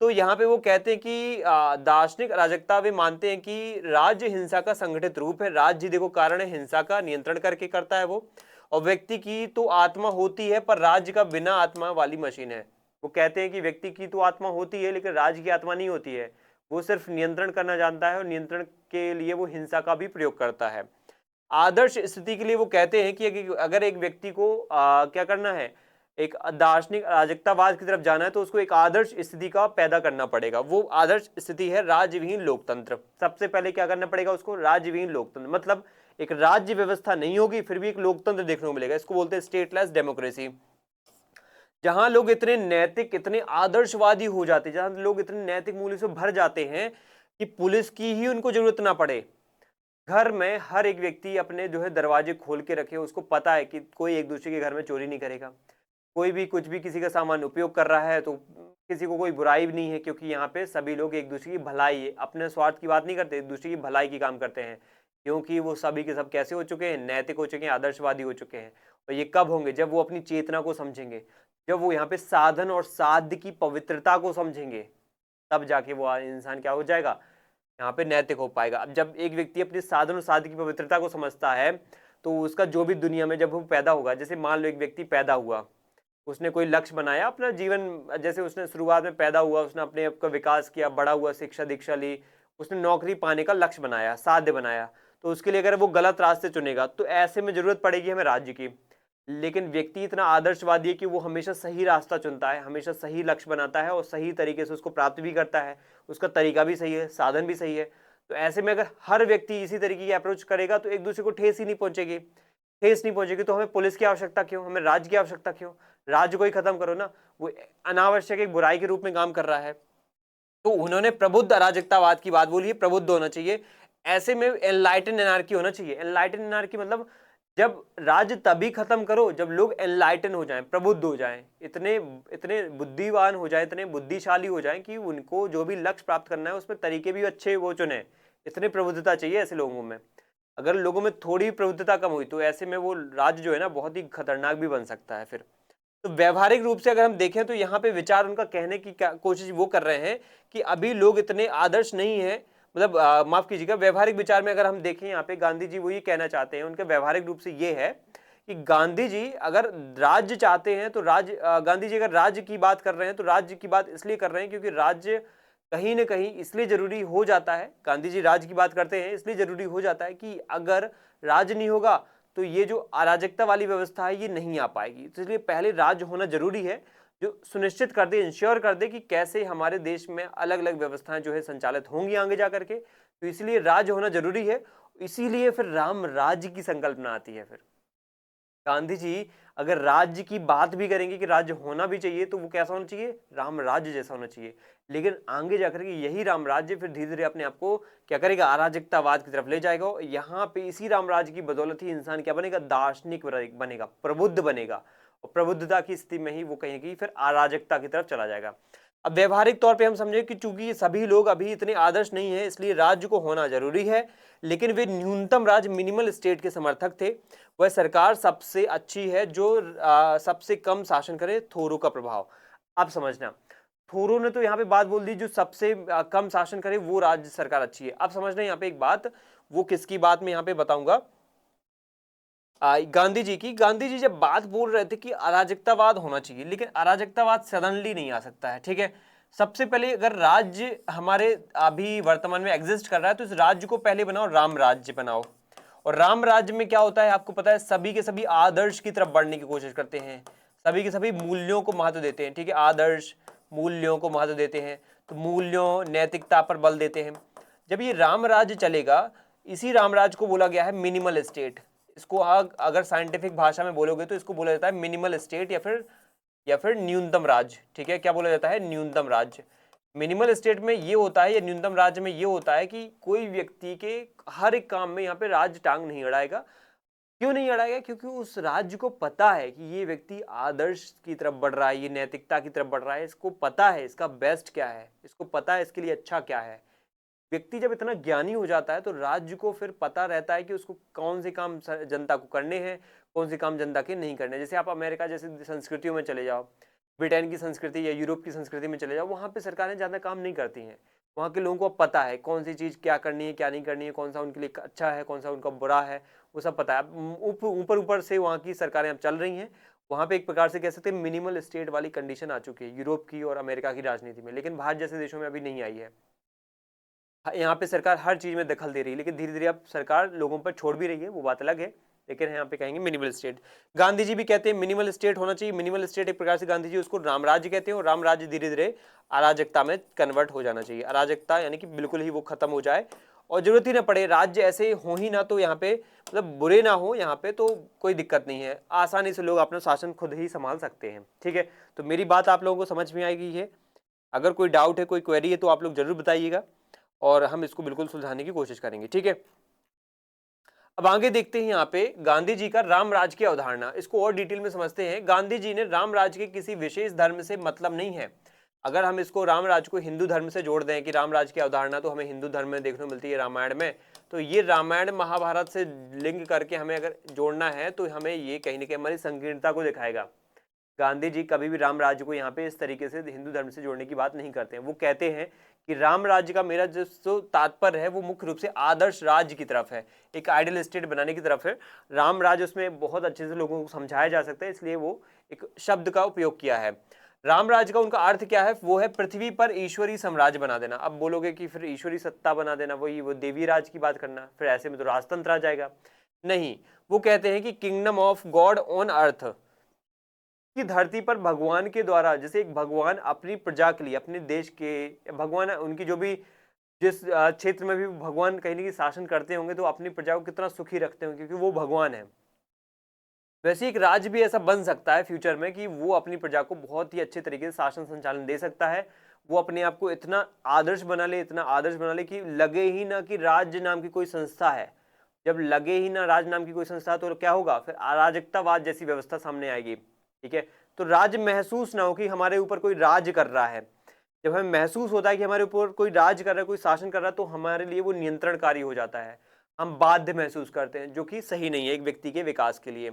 तो यहाँ पे वो कहते हैं कि दार्शनिक अराजकता वे मानते हैं कि राज्य हिंसा का संगठित रूप है, राज्य देखो कारण है हिंसा का नियंत्रण करके करता है वो, और व्यक्ति की तो आत्मा होती है पर राज्य का बिना आत्मा वाली मशीन है। वो कहते हैं कि व्यक्ति की तो आत्मा होती है लेकिन राज्य की आत्मा नहीं होती है, वो सिर्फ नियंत्रण करना जानता है और नियंत्रण के लिए वो हिंसा का भी प्रयोग करता है। आदर्श स्थिति के लिए वो कहते हैं कि अगर एक व्यक्ति को क्या करना है, एक दार्शनिक अराजकतावाद की तरफ जाना है, तो उसको एक आदर्श स्थिति का पैदा करना पड़ेगा। वो आदर्श स्थिति है राज्यविहीन लोकतंत्र। सबसे पहले क्या करना पड़ेगा उसको? राज्यविहीन लोकतंत्र, मतलब एक राज्य व्यवस्था नहीं होगी फिर भी एक लोकतंत्र देखने को मिलेगा। इसको बोलते हैं स्टेटलेस डेमोक्रेसी, जहां लोग इतने नैतिक, इतने आदर्शवादी हो जाते हैं, जहां लोग इतने नैतिक मूल्य से भर जाते हैं कि पुलिस की ही उनको जरूरत ना पड़े। घर में हर एक व्यक्ति अपने जो है दरवाजे खोल के रखे, उसको पता है कि कोई एक दूसरे के घर में चोरी नहीं करेगा, कोई भी कुछ भी किसी का सामान उपयोग कर रहा है तो किसी को कोई बुराई भी नहीं है, क्योंकि यहाँ पे सभी लोग एक दूसरे की भलाई, अपने स्वार्थ की बात नहीं करते, एक दूसरे की भलाई की काम करते हैं, क्योंकि वो सभी के सब कैसे हो चुके हैं? नैतिक हो चुके हैं, आदर्शवादी हो चुके हैं। और ये कब होंगे? जब वो अपनी चेतना को समझेंगे, जब वो यहाँ पे साधन और साध्य की पवित्रता को समझेंगे, तब जाके वो इंसान क्या हो जाएगा? यहाँ पे नैतिक हो पाएगा। अब जब एक व्यक्ति अपने साधन और साध्य की पवित्रता को समझता है, तो उसका जो भी दुनिया में जब वो पैदा होगा, जैसे मान लो एक व्यक्ति पैदा हुआ, उसने कोई लक्ष्य बनाया अपना जीवन, जैसे उसने शुरुआत में पैदा हुआ, उसने अपने आप का विकास किया, बड़ा हुआ, शिक्षा दीक्षा ली, उसने नौकरी पाने का लक्ष्य बनाया, साध्य बनाया, तो उसके लिए अगर वो गलत रास्ते चुनेगा तो ऐसे में जरूरत पड़ेगी हमें राज्य की। लेकिन व्यक्ति इतना आदर्शवादी है कि वो हमेशा सही रास्ता चुनता है, हमेशा सही लक्ष्य बनाता है और सही तरीके से उसको प्राप्त भी करता है, उसका तरीका भी सही है, साधन भी सही है। तो ऐसे में अगर हर व्यक्ति इसी तरीके की अप्रोच करेगा तो एक दूसरे को ठेस ही नहीं पहुंचेगी, ठेस नहीं पहुंचेगी, तो हमें पुलिस की आवश्यकता क्यों? हमें राज्य की आवश्यकता क्यों? राज्य को ही खत्म करो ना, वो अनावश्यक एक बुराई के रूप में काम कर रहा है। तो उन्होंने प्रबुद्ध अराजकतावाद की बात बोली है, प्रबुद्ध होना चाहिए। ऐसे में एनलाइटन एनार्की होना चाहिए। एनलाइटन एनार्की मतलब जब राज्य तभी खत्म करो जब लोग एनलाइटन हो जाएं, प्रबुद्ध हो जाएं, इतने इतने बुद्धिवान हो जाएं, इतने बुद्धिशाली हो जाएं कि उनको जो भी लक्ष्य प्राप्त करना है उसमें तरीके भी अच्छे वो चुने। इतनी प्रबुद्धता चाहिए ऐसे लोगों में। अगर लोगों में थोड़ी प्रबुद्धता कम हुई तो ऐसे में वो राज्य जो है ना बहुत ही खतरनाक भी बन सकता है फिर। तो व्यवहारिक रूप से अगर हम देखें तो यहाँ पे विचार उनका कहने की कोशिश वो कर रहे हैं कि अभी लोग इतने आदर्श नहीं है, मतलब माफ कीजिएगा, व्यवहारिक विचार में अगर हम देखें यहाँ पे गांधी जी वही कहना चाहते हैं, उनके व्यवहारिक रूप से ये है कि गांधी जी अगर राज्य चाहते हैं तो गांधी जी अगर राज्य की बात कर रहे हैं तो राज्य की बात इसलिए कर रहे हैं क्योंकि राज्य कहीं ना कहीं इसलिए जरूरी हो जाता है। गांधी जी राज्य की बात करते हैं इसलिए जरूरी हो जाता है कि अगर राज्य नहीं होगा तो ये जो अराजकता वाली व्यवस्था है ये नहीं आ पाएगी। तो इसलिए पहले राज्य होना जरूरी है जो सुनिश्चित कर दे, इंश्योर कर दे कि कैसे हमारे देश में अलग अलग व्यवस्थाएं जो है संचालित होंगी आगे जा करके। तो इसलिए राज्य होना जरूरी है, इसीलिए फिर राम राज्य की संकल्पना आती है। फिर गांधी जी अगर राज्य की बात भी करेंगे कि राज्य होना भी चाहिए तो वो कैसा होना चाहिए? राम राज्य जैसा होना चाहिए। लेकिन आगे जाकर के यही राम राज्य फिर धीरे धीरे अपने आप को क्या करेगा? अराजकतावाद की तरफ ले जाएगा। यहाँ पे इसी राम राज्य की बदौलत ही इंसान क्या बनेगा? दार्शनिक बनेगा, प्रबुद्ध बनेगा, और प्रबुद्धता की स्थिति में ही वो कहीं कहीं फिर अराजकता की तरफ चला जाएगा। अब व्यवहारिक तौर पे हम समझे कि चूंकि सभी लोग अभी इतने आदर्श नहीं है इसलिए राज्य को होना जरूरी है, लेकिन वे न्यूनतम राज्य मिनिमल स्टेट के समर्थक थे। वह सरकार सबसे अच्छी है जो सबसे कम शासन करे, थोरों का प्रभाव। अब समझना, थोरो ने तो यहाँ पे बात बोल दी जो सबसे कम शासन करे वो राज्य सरकार अच्छी है। अब समझना यहाँ पे एक बात, वो किसकी बात मैं यहाँ पे बताऊंगा, गांधी जी की। गांधी जी जब बात बोल रहे थे कि अराजकतावाद होना चाहिए, लेकिन अराजकतावाद सडनली नहीं आ सकता है, ठीक है। सबसे पहले अगर राज्य हमारे अभी वर्तमान में एग्जिस्ट कर रहा है तो इस राज्य को पहले बनाओ, राम राज्य बनाओ। और राम राज्य में क्या होता है आपको पता है, सभी के सभी आदर्श की तरफ बढ़ने की कोशिश करते हैं, सभी के सभी मूल्यों को महत्व देते हैं, ठीक है। आदर्श मूल्यों को महत्व देते हैं, तो मूल्यों नैतिकता पर बल देते हैं। जब ये राम राज्य चलेगा, इसी राम राज्य को बोला गया है मिनिमल स्टेट। इसको अगर साइंटिफिक भाषा में बोलोगे तो इसको बोला जाता है मिनिमल स्टेट या फिर न्यूनतम राज्य, ठीक है। क्या बोला जाता है, न्यूनतम राज्य। मिनिमल स्टेट में ये होता है या न्यूनतम राज्य में ये होता है कि कोई व्यक्ति के हर एक काम में यहाँ पे राज्य टांग नहीं अड़ाएगा। क्यों नहीं अड़ाएगा, क्योंकि उस राज्य को पता है कि ये व्यक्ति आदर्श की तरफ बढ़ रहा है, ये नैतिकता की तरफ बढ़ रहा है, इसको पता है इसका बेस्ट क्या है, इसको पता है इसके लिए अच्छा क्या है। व्यक्ति जब इतना ज्ञानी हो जाता है तो राज्य को फिर पता रहता है कि उसको कौन से काम जनता को करने हैं, कौन से काम जनता के नहीं करने। जैसे आप अमेरिका जैसी संस्कृतियों में चले जाओ, ब्रिटेन की संस्कृति या यूरोप की संस्कृति में चले जाओ, वहाँ पे सरकारें ज़्यादा काम नहीं करती हैं। वहाँ के लोगों को पता है कौन सी चीज़ क्या करनी है क्या नहीं करनी है, कौन सा उनके लिए अच्छा है कौन सा उनका बुरा है, वो सब पता है। ऊपर ऊपर से वहाँ की सरकारें अब चल रही हैं। वहाँ पे एक प्रकार से कह सकते हैं मिनिमल स्टेट वाली कंडीशन आ चुकी है यूरोप की और अमेरिका की राजनीति में, लेकिन भारत जैसे देशों में अभी नहीं आई है। यहाँ पे सरकार हर चीज़ में दखल दे रही है, लेकिन धीरे धीरे अब सरकार लोगों पर छोड़ भी रही है, वो बात अलग है। लेकिन यहाँ पे कहेंगे मिनिमल स्टेट। गांधी जी भी कहते हैं मिनिमल स्टेट होना चाहिए। मिनिमल स्टेट एक प्रकार से गांधी जी उसको राम राज्य कहते हैं, और राम राज्य धीरे धीरे अराजकता में कन्वर्ट हो जाना चाहिए। अराजकता यानी कि बिल्कुल ही वो खत्म हो जाए और जरूरत ही ना पड़े, राज्य ऐसे हो ही ना, तो यहाँ पे मतलब बुरे ना हो यहाँ पे, तो कोई दिक्कत नहीं है, आसानी से लोग अपना शासन खुद ही संभाल सकते हैं, ठीक है। तो मेरी बात आप लोगों को समझ में आएगी है। अगर कोई डाउट है कोई क्वेरी है तो आप लोग जरूर बताइएगा और हम इसको बिल्कुल सुलझाने की कोशिश करेंगे, ठीक है। अब आगे देखते हैं यहाँ पे गांधी जी का राम राज्य की अवधारणा, इसको और डिटेल में समझते हैं। गांधी जी ने राम राज्य के किसी विशेष धर्म से मतलब नहीं है। अगर हम इसको राम राज्य को हिंदू धर्म से जोड़ दें कि राम राज्य की अवधारणा तो हमें हिंदू धर्म में देखने को मिलती है रामायण में, तो ये रामायण महाभारत से लिंक करके हमें अगर जोड़ना है तो हमें ये कहीं ना कहीं हमारी संकीर्णता को दिखाएगा। गांधी जी कभी भी राम राज्य को यहाँ पे इस तरीके से हिंदू धर्म से जोड़ने की बात नहीं करते हैं। वो कहते हैं कि राम राज्य का मेरा जो तात्पर्य है वो मुख्य रूप से आदर्श राज्य की तरफ है, एक आइडियल स्टेट बनाने की तरफ है। राम राज्य उसमें बहुत अच्छे से लोगों को समझाया जा सकता है, इसलिए वो एक शब्द का उपयोग किया है। राम राज्य का उनका अर्थ क्या है, वो है पृथ्वी पर ईश्वरीय साम्राज्य बना देना। अब बोलोगे कि फिर ईश्वरीय सत्ता बना देना वही वो देवी राज की बात करना, फिर ऐसे में तो राजतंत्र आ जाएगा। नहीं, वो कहते हैं कि kingdom of God on earth, कि धरती पर भगवान के द्वारा, जैसे एक भगवान अपनी प्रजा के लिए, अपने देश के भगवान, उनकी जो भी जिस क्षेत्र में भी भगवान कहीं ना कहीं शासन करते होंगे तो अपनी प्रजा को कितना सुखी रखते होंगे, क्योंकि वो भगवान है। वैसे एक राज्य भी ऐसा बन सकता है फ्यूचर में कि वो अपनी प्रजा को बहुत ही अच्छे तरीके से शासन संचालन दे सकता है। वो अपने आप को इतना आदर्श बना ले, इतना आदर्श बना ले कि लगे ही ना कि राज्य नाम की कोई संस्था है। जब लगे ही ना राज्य नाम की कोई संस्था तो क्या होगा, फिर अराजकतावाद जैसी व्यवस्था सामने आएगी, ठीक है। तो राज्य महसूस ना हो कि हमारे ऊपर कोई राज कर रहा है। जब हमें महसूस होता है कि हमारे ऊपर कोई राज कर रहा है, कोई शासन कर रहा है, तो हमारे लिए वो नियंत्रणकारी हो जाता है, हम बाध्य महसूस करते हैं, जो कि सही नहीं है एक व्यक्ति के विकास के लिए।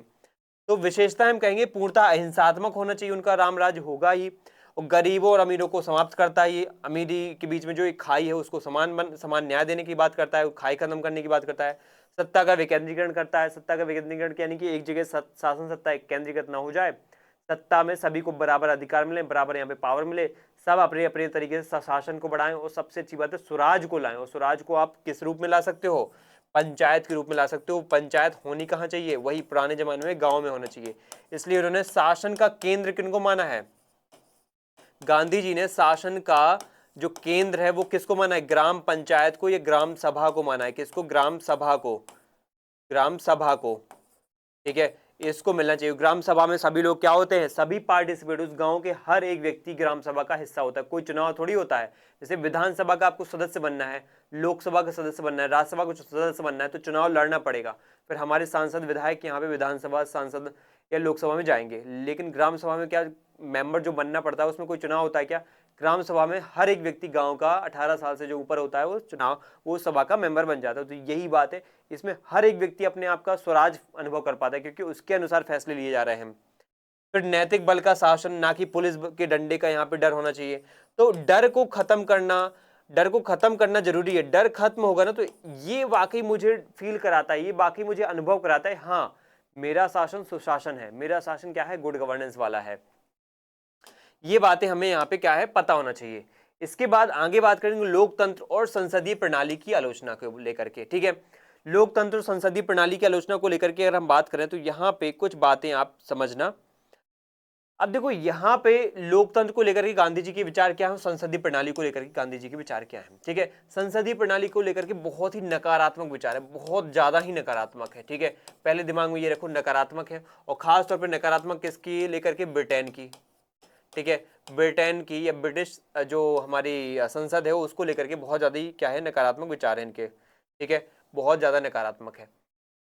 तो विशेषता हम कहेंगे पूर्णतः अहिंसात्मक होना चाहिए उनका राम राज्य होगा ही, और गरीबों और अमीरों को समाप्त करता है। ये अमीरी के बीच में जो एक खाई है उसको समान न्याय देने की बात करता है, खाई खत्म करने की बात करता है। सत्ता का विकेंद्रीकरण करता है। सत्ता का विकेंद्रीकरण यानी कि एक जगह शासन सत्ता एक केंद्रीकृत ना हो जाए, सत्ता में सभी को बराबर अधिकार मिले, बराबर यहाँ पे पावर मिले, सब अपने अपने तरीके से शासन को बढ़ाएं। और सबसे अच्छी बात है स्वराज को लाएं। और स्वराज को आप किस रूप में ला सकते हो, पंचायत के रूप में ला सकते हो। पंचायत होनी कहाँ चाहिए, वही पुराने जमाने में गांव में होना चाहिए। इसलिए उन्होंने शासन का केंद्र किनको माना है, गांधी जी ने शासन का जो केंद्र है वो किसको माना है, ग्राम पंचायत को या ग्राम सभा को माना है। किसको, ग्राम सभा को, ग्राम सभा को, ठीक है। इसको मिलना चाहिए। ग्राम सभा में सभी लोग क्या होते हैं, सभी पार्टिसिपेट, उस गांव के हर एक व्यक्ति ग्राम सभा का हिस्सा होता है। कोई चुनाव थोड़ी होता है, जैसे विधानसभा का आपको सदस्य बनना है, लोकसभा का सदस्य बनना है, राज्यसभा का सदस्य बनना है, तो चुनाव लड़ना पड़ेगा। फिर हमारे सांसद विधायक यहाँ पे विधानसभा सांसद या लोकसभा में जाएंगे। लेकिन ग्राम सभा में क्या मेंबर जो बनना पड़ता है, उसमें कोई चुनाव होता है क्या, ग्राम सभा में हर एक व्यक्ति गांव का 18 साल से जो ऊपर होता है वो सभा का मेंबर बन जाता है। तो यही बात है, इसमें हर एक व्यक्ति अपने आप का स्वराज अनुभव कर पाता है, क्योंकि उसके अनुसार फैसले लिए जा रहे हैं। फिर नैतिक बल का शासन, ना कि पुलिस के डंडे का यहाँ पे डर होना चाहिए। तो डर को खत्म करना जरूरी है। डर खत्म होगा ना तो ये वाकई मुझे फील कराता है, ये वाकई मुझे अनुभव कराता है, हाँ मेरा शासन सुशासन है, मेरा शासन क्या है, गुड गवर्नेंस वाला है। ये बातें हमें यहाँ पे क्या है पता होना चाहिए। इसके बाद आगे बात करेंगे लोकतंत्र और संसदीय प्रणाली की आलोचना को लेकर के। ठीक है, लोकतंत्र और संसदीय प्रणाली की आलोचना को लेकर के अगर हम बात करें तो यहाँ पे कुछ बातें आप समझना। अब देखो यहाँ पे लोकतंत्र को लेकर के गांधी जी के विचार क्या है, संसदीय प्रणाली को लेकर के गांधी जी के विचार क्या है। ठीक है, संसदीय प्रणाली को लेकर के बहुत ही नकारात्मक विचार है, बहुत ज्यादा ही नकारात्मक है। ठीक है, पहले दिमाग में ये रखो नकारात्मक है, और खास तौर पर नकारात्मक किसकी लेकर के, ब्रिटेन की। ठीक है, ब्रिटेन की या ब्रिटिश जो हमारी संसद है उसको लेकर के बहुत ज्यादा ही क्या है, नकारात्मक विचार है इनके। ठीक है, बहुत ज्यादा नकारात्मक है।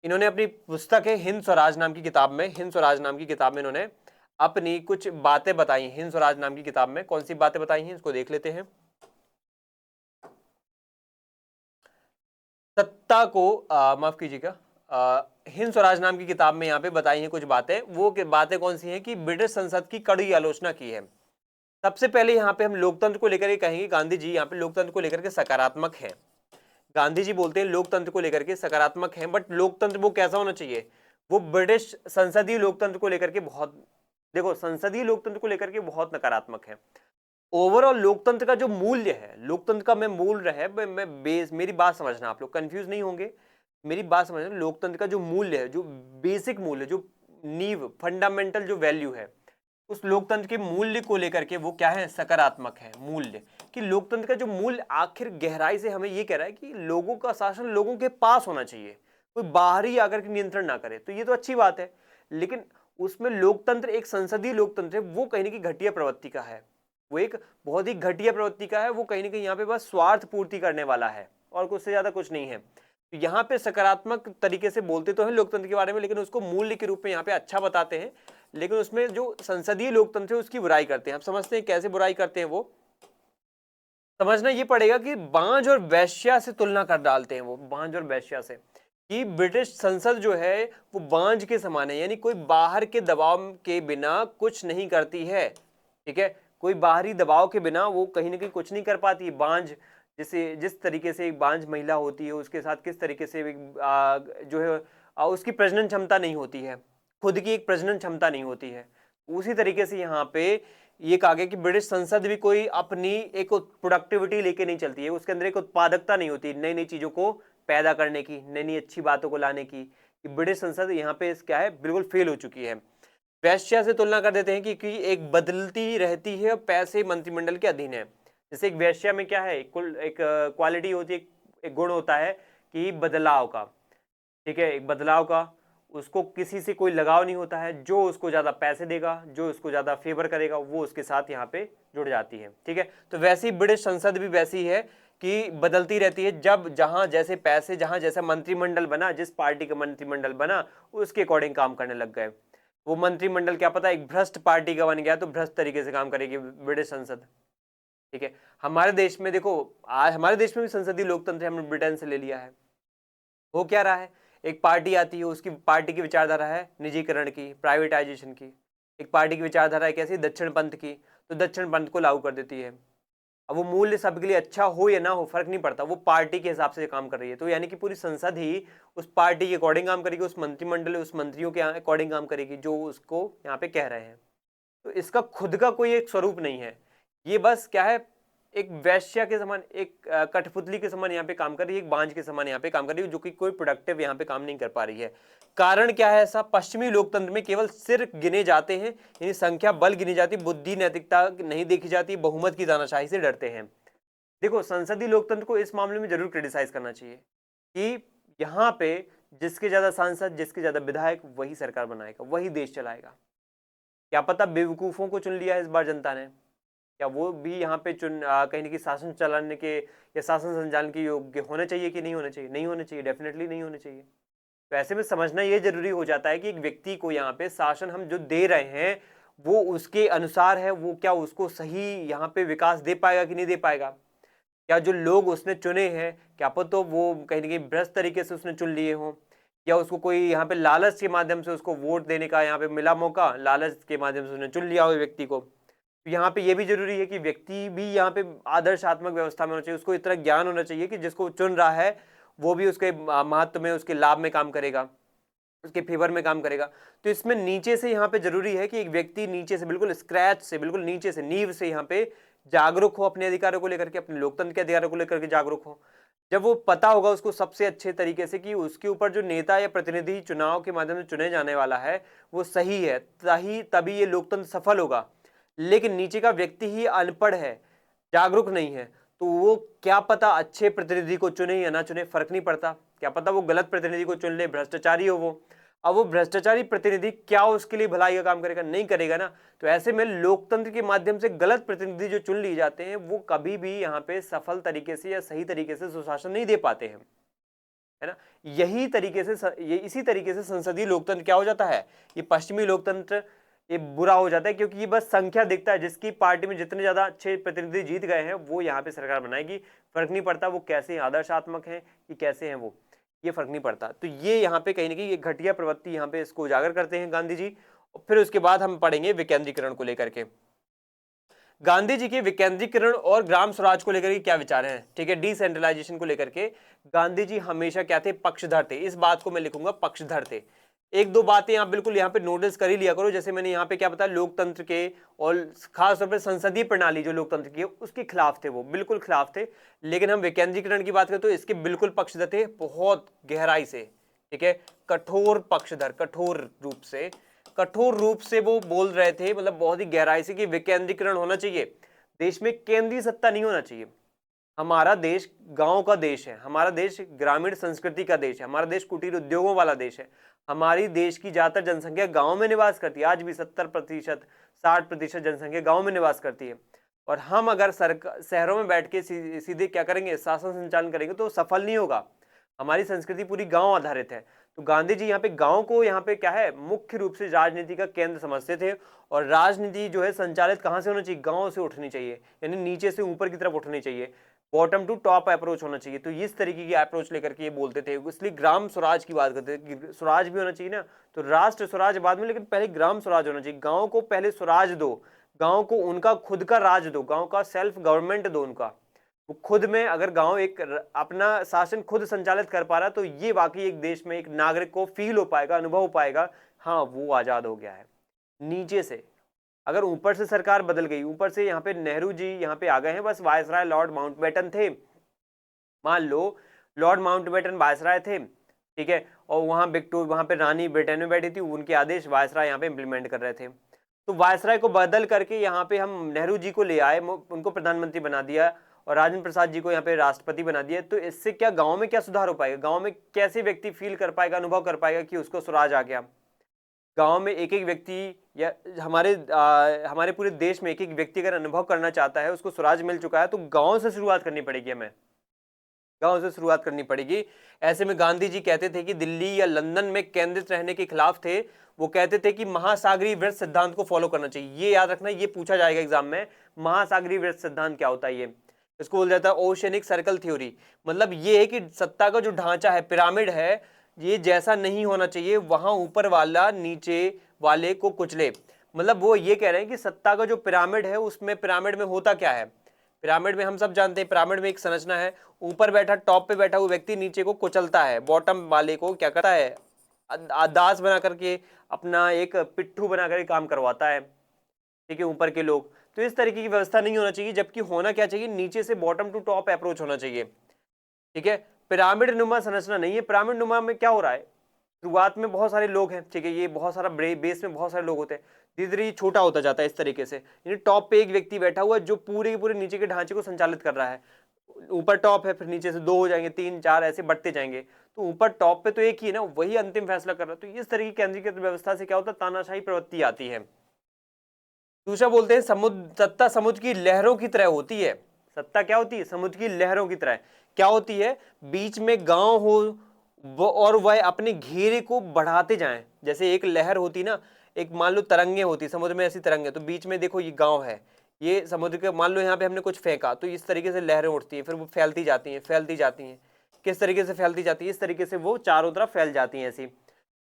इन्होंने अपनी पुस्तक है हिंद स्वराज नाम की किताब में, हिंद स्वराज नाम की किताब में इन्होंने अपनी कुछ बातें बताई। हिंद स्वराज नाम की किताब में कौन सी बातें बताई हैं, इसको देख लेते हैं। सत्ता को माफ कीजिएगा, हिंद स्वराज नाम की किताब में यहाँ पे बताई हैं कुछ बातें। वो बातें कौन सी हैं कि ब्रिटिश संसद की कड़ी आलोचना की है। सबसे पहले यहाँ पे हम लोकतंत्र को लेकर के कहेंगे, गांधी जी यहाँ पे लोकतंत्र को लेकर के सकारात्मक है। गांधी जी बोलते हैं लोकतंत्र को लेकर के सकारात्मक है, बट लोकतंत्र वो कैसा होना चाहिए, वो ब्रिटिश संसदीय लोकतंत्र को लेकर के बहुत, देखो संसदीय लोकतंत्र को लेकर के बहुत नकारात्मक है। ओवरऑल लोकतंत्र का जो मूल्य है, लोकतंत्र का मैं मूल रहे, मैं बेस, मेरी बात समझना, आप लोग कंफ्यूज नहीं होंगे, मेरी बात समझना। लोकतंत्र का जो मूल्य है, जो बेसिक मूल्य, जो नींव, फंडामेंटल जो वैल्यू है, उस लोकतंत्र के मूल्य को लेकर के वो क्या है, सकारात्मक है। मूल्य कि लोकतंत्र का जो मूल्य आखिर गहराई से हमें ये कह रहा है कि लोगों का शासन लोगों के पास होना चाहिए, कोई बाहरी आकर के नियंत्रण ना करे, तो ये तो अच्छी बात है। लेकिन उसमें लोकतंत्र, एक संसदीय लोकतंत्र है, वो कहीं ना कहीं घटिया प्रवृत्ति का है, वो एक बहुत ही घटिया प्रवृत्ति का है। वो कहीं ना कहीं यहाँ पे बस स्वार्थ पूर्ति करने वाला है और कुछ से ज्यादा कुछ नहीं है। तो यहाँ पे सकारात्मक तरीके से बोलते तो हैं लोकतंत्र के बारे में, लेकिन उसको मूल्य के रूप में यहाँ पे अच्छा बताते हैं, लेकिन उसमें जो संसदीय लोकतंत्र है उसकी बुराई करते हैं। आप समझते हैं कैसे बुराई करते हैं, वो समझना ये पड़ेगा कि बांझ और वेश्या से तुलना कर डालते हैं वो, बांझ और वेश्या से, कि ब्रिटिश संसद जो है वो बांझ के समान है, यानी कोई बाहर के दबाव के बिना कुछ नहीं करती है। ठीक है, कोई बाहरी दबाव के बिना वो कहीं ना कहीं कुछ नहीं कर पाती। बांझ जैसे, जिस तरीके से एक बांझ महिला होती है उसके साथ किस तरीके से जो है उसकी प्रजनन क्षमता नहीं होती है, खुद की एक प्रजनन क्षमता नहीं होती है, उसी तरीके से यहाँ पे ये कहा गया कि ब्रिटिश संसद भी कोई अपनी एक प्रोडक्टिविटी लेके नहीं चलती है, उसके अंदर एक उत्पादकता नहीं होती नई नई चीजों को पैदा करने की, नई नई अच्छी बातों को लाने की। ब्रिटिश संसद यहाँ पे क्या है, बिल्कुल फेल हो चुकी है। वेश्या से तुलना कर देते हैं कि एक बदलती रहती है और पैसे मंत्रिमंडल के अधीन है। जैसे एक वेश्या में क्या है, एक क्वालिटी होती है, एक गुण होता है कि बदलाव का। ठीक है, एक बदलाव का, उसको किसी से कोई लगाव नहीं होता है, जो उसको ज्यादा पैसे देगा, जो उसको ज्यादा फेवर करेगा, वो उसके साथ यहाँ पे जुड़ जाती है। ठीक है, तो वैसी ब्रिटिश संसद भी वैसी है कि बदलती रहती है, जब जहां जैसे पैसे, जहां जैसा मंत्रिमंडल बना, जिस पार्टी का मंत्रिमंडल बना उसके अकॉर्डिंग काम करने लग गए। वो मंत्रिमंडल क्या पता एक भ्रष्ट पार्टी का बन गया तो भ्रष्ट तरीके से काम करेगी ब्रिटिश संसद। ठीक है, हमारे देश में देखो, आज हमारे देश में भी संसदीय लोकतंत्र हमने ब्रिटेन से ले लिया है। वो क्या रहा है, एक पार्टी आती है, उसकी पार्टी की विचारधारा है निजीकरण की, प्राइवेटाइजेशन की। एक पार्टी की विचारधारा है कैसी, दक्षिण पंथ की, तो दक्षिण पंथ को लागू कर देती है। अब वो मूल्य सबके लिए अच्छा हो या ना हो फर्क नहीं पड़ता, वो पार्टी के हिसाब से काम कर रही है। तो यानी कि पूरी संसद ही उस पार्टी के अकॉर्डिंग काम करेगी, उस मंत्रिमंडल, उस मंत्रियों के अकॉर्डिंग काम करेगी जो उसको यहाँ पे कह रहे हैं। तो इसका खुद का कोई एक स्वरूप नहीं है, ये बस क्या है, एक वैश्या के समान, एक कठपुतली के समान यहाँ पे काम कर रही है, एक बांझ के समान यहाँ पे काम कर रही है, जो कि कोई प्रोडक्टिव यहाँ पे काम नहीं कर पा रही है। कारण क्या है ऐसा, पश्चिमी लोकतंत्र में केवल सिर गिने जाते हैं, यानी संख्या बल गिनी जाती, बुद्धि नैतिकता नहीं देखी जाती, बहुमत की तानाशाही से डरते हैं। देखो संसदीय लोकतंत्र को इस मामले में जरूर क्रिटिसाइज करना चाहिए कि यहाँ पे जिसके ज्यादा सांसद, जिसके ज्यादा विधायक, वही सरकार बनाएगा, वही देश चलाएगा। क्या पता बेवकूफों को चुन लिया है इस बार जनता ने, क्या वो भी यहाँ पे कहीं ना कहीं शासन चलाने के या शासन संचालन के योग्य होने चाहिए कि नहीं होने चाहिए, नहीं होने चाहिए, डेफिनेटली नहीं होने चाहिए। तो ऐसे में समझना ये जरूरी हो जाता है कि एक व्यक्ति को यहाँ पे शासन हम जो दे रहे हैं वो उसके अनुसार है, वो क्या उसको सही यहाँ पे विकास दे पाएगा कि नहीं दे पाएगा। क्या जो लोग उसने चुने हैं क्या पता तो वो कहीं ना कहीं भ्रष्ट तरीके से उसने चुन लिए हों, या उसको कोई यहाँ पे लालच के माध्यम से उसको वोट देने का यहाँ पे मिला मौका, लालच के माध्यम से उसने चुन लिया हो व्यक्ति को। तो यहाँ पे ये भी जरूरी है कि व्यक्ति भी यहाँ पे आदर्शात्मक व्यवस्था में होना चाहिए, उसको इतना ज्ञान होना चाहिए कि जिसको चुन रहा है वो भी उसके महत्व में, उसके लाभ में काम करेगा, उसके फेवर में काम करेगा। तो इसमें नीचे से यहाँ पे जरूरी है कि एक व्यक्ति नीचे से, बिल्कुल स्क्रैच से, बिल्कुल नीचे से, नींव से यहाँ पे जागरूक हो अपने अधिकारों को लेकर के, अपने लोकतंत्र के अधिकारों को लेकर के जागरूक हो। जब वो पता होगा उसको सबसे अच्छे तरीके से कि उसके ऊपर जो नेता या प्रतिनिधि चुनाव के माध्यम से चुने जाने वाला है वो सही है, तभी ये लोकतंत्र सफल होगा। लेकिन नीचे का व्यक्ति ही अनपढ़ है, जागरूक नहीं है, तो वो क्या पता अच्छे प्रतिनिधि को चुने या ना चुने, फर्क नहीं पड़ता। क्या पता वो गलत प्रतिनिधि को चुन ले, भ्रष्टाचारी हो वो। अब वो भ्रष्टाचारी प्रतिनिधि क्या उसके लिए भलाई का काम करेगा? नहीं करेगा ना। तो ऐसे में लोकतंत्र के माध्यम से गलत प्रतिनिधि जो चुन लिए जाते हैं वो कभी भी यहाँ पे सफल तरीके से या सही तरीके से सुशासन नहीं दे पाते हैं, है ना। इसी तरीके से संसदीय लोकतंत्र क्या हो जाता है, ये पश्चिमी लोकतंत्र ये बुरा हो जाता है, क्योंकि ये बस संख्या दिखता है, जिसकी पार्टी में जितने ज्यादा अच्छे प्रतिनिधि जीत गए हैं वो यहाँ पे सरकार बनाएगी। फर्क नहीं पड़ता वो कैसे आदर्शात्मक हैं कि कैसे हैं वो, ये फर्क नहीं पड़ता। तो ये यहाँ पे कहीं ना कहीं ये घटिया प्रवृत्ति यहाँ पे इसको उजागर करते हैं गांधी जी। फिर उसके बाद हम पढ़ेंगे विकेंद्रीकरण को लेकर के। गांधी जी के विकेंद्रीकरण और ग्राम स्वराज को लेकर के क्या विचार हैं, ठीक है, डिसेंट्रलाइजेशन को लेकर के गांधी जी हमेशा क्या थे, पक्षधर थे। इस बात को मैं लिखूंगा, पक्षधर थे। एक दो बातें आप बिल्कुल यहाँ पे नोटिस कर ही लिया करो, जैसे मैंने यहाँ पे क्या बताया, लोकतंत्र के और खास तौर पर संसदीय प्रणाली जो लोकतंत्र की है उसके खिलाफ थे, वो बिल्कुल खिलाफ थे। लेकिन हम विकेंद्रीकरण की बात करें तो इसके बिल्कुल पक्षधर थे, बहुत गहराई से, ठीक है, कठोर पक्षधर, कठोर रूप से वो बोल रहे थे, मतलब बहुत ही गहराई से कि विकेंद्रीकरण होना चाहिए, देश में केंद्रीय सत्ता नहीं होना चाहिए। हमारा देश गांव का देश है, हमारा देश ग्रामीण संस्कृति का देश है, हमारा देश कुटीर उद्योगों वाला देश है। हमारी देश की ज्यादातर जनसंख्या गांव में निवास करती है, आज भी 70%, 60% जनसंख्या गांव में निवास करती है। और हम अगर शहरों में बैठ के सीधे क्या करेंगे, शासन संचालन करेंगे तो सफल नहीं होगा। हमारी संस्कृति पूरी गांव आधारित है। तो गांधी जी यहाँ पे गांव को यहाँ पे क्या है, मुख्य रूप से राजनीति का केंद्र समझते थे। और राजनीति जो है संचालित कहाँ से होना चाहिए, गांव से उठनी चाहिए, यानी नीचे से ऊपर की तरफ उठनी चाहिए, बॉटम टू टॉप अप्रोच होना चाहिए। तो इस तरीके की अप्रोच लेकर के ये बोलते थे, इसलिए ग्राम स्वराज की बात करते थे कि स्वराज भी होना चाहिए ना, तो राष्ट्र स्वराज बाद में, लेकिन पहले ग्राम स्वराज होना चाहिए। गांव को पहले स्वराज दो, गांव को उनका खुद का राज दो, गांव का सेल्फ गवर्नमेंट दो उनका, वो खुद में, अगर गांव एक अपना शासन खुद संचालित कर पा रहा तो ये वाकई एक देश में एक नागरिक को फील हो पाएगा, अनुभव हो पाएगा, हाँ वो आजाद हो गया है। नीचे से अगर ऊपर से सरकार बदल गई, ऊपर से यहाँ पे नेहरू जी यहाँ पे आ गए हैं, बस वायसराय लॉर्ड माउंटबेटन थे, मान लो लॉर्ड माउंटबेटन वायसराय थे, ठीक है, और वहां पे रानी ब्रिटेन में बैठी थी, उनके आदेश वायसराय यहाँ पे इंप्लीमेंट कर रहे थे। तो वायसराय को बदल करके यहाँ पे हम नेहरू जी को ले आए, उनको प्रधानमंत्री बना दिया और राजेंद्र प्रसाद जी को यहाँ पे राष्ट्रपति बना दिया। तो इससे क्या गांव में क्या सुधार हो पाएगा, गांव में कैसे व्यक्ति फील कर पाएगा, अनुभव कर पाएगा कि उसको स्वराज आ गया। गांव में एक एक व्यक्ति या हमारे पूरे देश में एक एक व्यक्ति अगर अनुभव करना चाहता है, उसको स्वराज मिल चुका है, तो गांव से शुरुआत करनी पड़ेगी, हमें गांव से शुरुआत करनी पड़ेगी। ऐसे में गांधी जी कहते थे कि दिल्ली या लंदन में केंद्रित रहने के खिलाफ थे। वो कहते थे कि महासागरीय वृत्त सिद्धांत को फॉलो करना चाहिए। ये याद रखना, ये पूछा जाएगा एग्जाम में, महासागरीय वृत्त सिद्धांत क्या होता है। ये इसको बोल जाता है ओशियनिक सर्कल थ्योरी। मतलब ये है कि सत्ता का जो ढांचा है, पिरामिड है, ये जैसा नहीं होना चाहिए, वहां ऊपर वाला नीचे वाले को कुचले। मतलब वो ये कह रहे हैं कि सत्ता का जो पिरामिड है, उसमें पिरामिड में होता क्या है, पिरामिड में हम सब जानते हैं, पिरामिड में एक संरचना है, ऊपर बैठा, टॉप पे बैठा हुआ व्यक्ति नीचे को कुचलता है, बॉटम वाले को क्या करता है, दास बना करके, अपना एक पिट्ठू बना करके काम करवाता है, ठीक है, ऊपर के लोग। तो इस तरीके की व्यवस्था नहीं होना चाहिए, जबकि होना क्या चाहिए, नीचे से बॉटम टू टॉप अप्रोच होना चाहिए, ठीक है। पिरामिड नुमा संरचना नहीं है। पिरामिड नुमा में क्या हो रहा है, शुरुआत में बहुत सारे लोग हैं, ठीक है, ये बहुत सारा बेस में बहुत सारे लोग होते हैं, धीरे धीरे छोटा होता जाता है इस तरीके से, यानी टॉप पे एक व्यक्ति बैठा हुआ है जो पूरे के पूरे नीचे के ढांचे को संचालित कर रहा है। ऊपर टॉप है, फिर नीचे से 2 हो जाएंगे, 3 4 ऐसे बढ़ते जाएंगे। तो ऊपर टॉप पे तो एक ही है ना, वही अंतिम फैसला कर रहा है। तो इस तरीके की केंद्रीकृत व्यवस्था से क्या होता है, तानाशाही प्रवृत्ति आती है। दूसरा बोलते हैं सत्ता समुद्र की लहरों की तरह होती है। सत्ता क्या होती है, समुद्र की लहरों की तरह क्या होती है, बीच में गांव हो और वह अपने घेरे को बढ़ाते जाएं। जैसे एक लहर होती ना, एक मान लो तरंगे होती समुद्र में, ऐसी तरंगे, तो बीच में देखो ये गांव है, ये समुद्र के, मान लो यहाँ पे हमने कुछ फेंका तो इस तरीके से लहरें उठती हैं, फिर वो फैलती जाती हैं, फैलती जाती हैं। किस तरीके से फैलती जाती है, इस तरीके से वो चारों तरफ फैल जाती हैं ऐसी।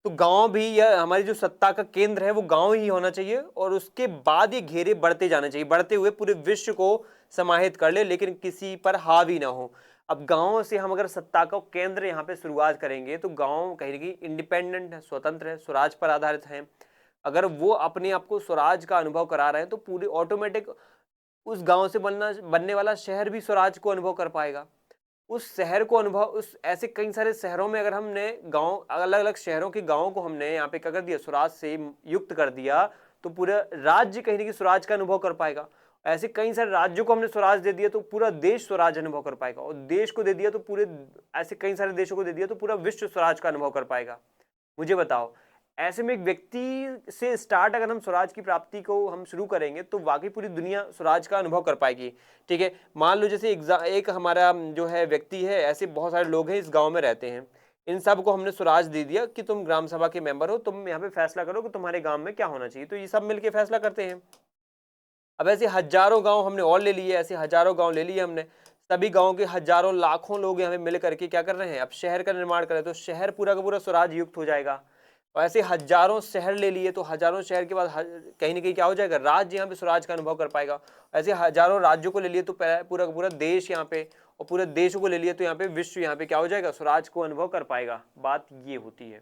तो गांव भी, या हमारी जो सत्ता का केंद्र है वो गांव ही होना चाहिए, और उसके बाद ये घेरे बढ़ते जाने चाहिए, बढ़ते हुए पूरे विश्व को समाहित कर ले, लेकिन किसी पर हावी ना हो। अब गांव से हम अगर सत्ता का केंद्र यहाँ पे शुरुआत करेंगे तो गांव कहीं ना कहीं इंडिपेंडेंट है, स्वतंत्र है, स्वराज पर आधारित है। अगर वो अपने आप को स्वराज का अनुभव करा रहे हैं तो पूरे ऑटोमेटिक उस गांव से बनने वाला शहर भी स्वराज को अनुभव कर पाएगा। उस शहर को अनुभव, उस ऐसे कई सारे शहरों में अगर हमने गांव, अलग अलग शहरों के गांवों को हमने यहाँ पे क्या कर दिया, स्वराज से युक्त कर दिया, तो पूरा राज्य कहीं ना कहीं स्वराज का अनुभव कर पाएगा। ऐसे कई सारे राज्यों को हमने स्वराज दे दिया तो पूरा देश स्वराज अनुभव कर पाएगा, और देश को दे दिया तो पूरे, ऐसे कई सारे देशों को दे दिया तो पूरा विश्व स्वराज का अनुभव कर पाएगा। मुझे बताओ, ऐसे में एक व्यक्ति से स्टार्ट अगर हम स्वराज की प्राप्ति को हम शुरू करेंगे तो वाकई पूरी दुनिया स्वराज का अनुभव कर पाएगी। ठीक है, मान लो जैसे एक हमारा जो है व्यक्ति है, ऐसे बहुत सारे लोग हैं इस गांव में रहते हैं, इन सब को हमने स्वराज दे दिया कि तुम ग्राम सभा के मेंबर हो, तुम यहाँ पे फैसला करो कि तुम्हारे गांव में क्या होना चाहिए, तो ये सब मिलकर फैसला करते हैं। अब ऐसे हजारों गांव हमने और ले लिए, ऐसे हजारों गांव ले लिए हमने, सभी गांव के हजारों लाखों लोग यहाँ पे मिल करके क्या कर रहे हैं, अब शहर का निर्माण कर रहे हैं, तो शहर पूरा का पूरा स्वराज युक्त हो जाएगा। और ऐसे हजारों शहर ले लिए तो हजारों शहर के बाद कहीं ना कहीं क्या हो जाएगा, राज्य यहाँ पे स्वराज का अनुभव कर पाएगा। ऐसे हजारों राज्यों को ले लिए तो पूरा का पूरा देश यहाँ पे, और पूरे देशों को ले लिए तो यहाँ पे विश्व यहाँ पे क्या हो जाएगा, स्वराज को अनुभव कर पाएगा। बात ये होती है,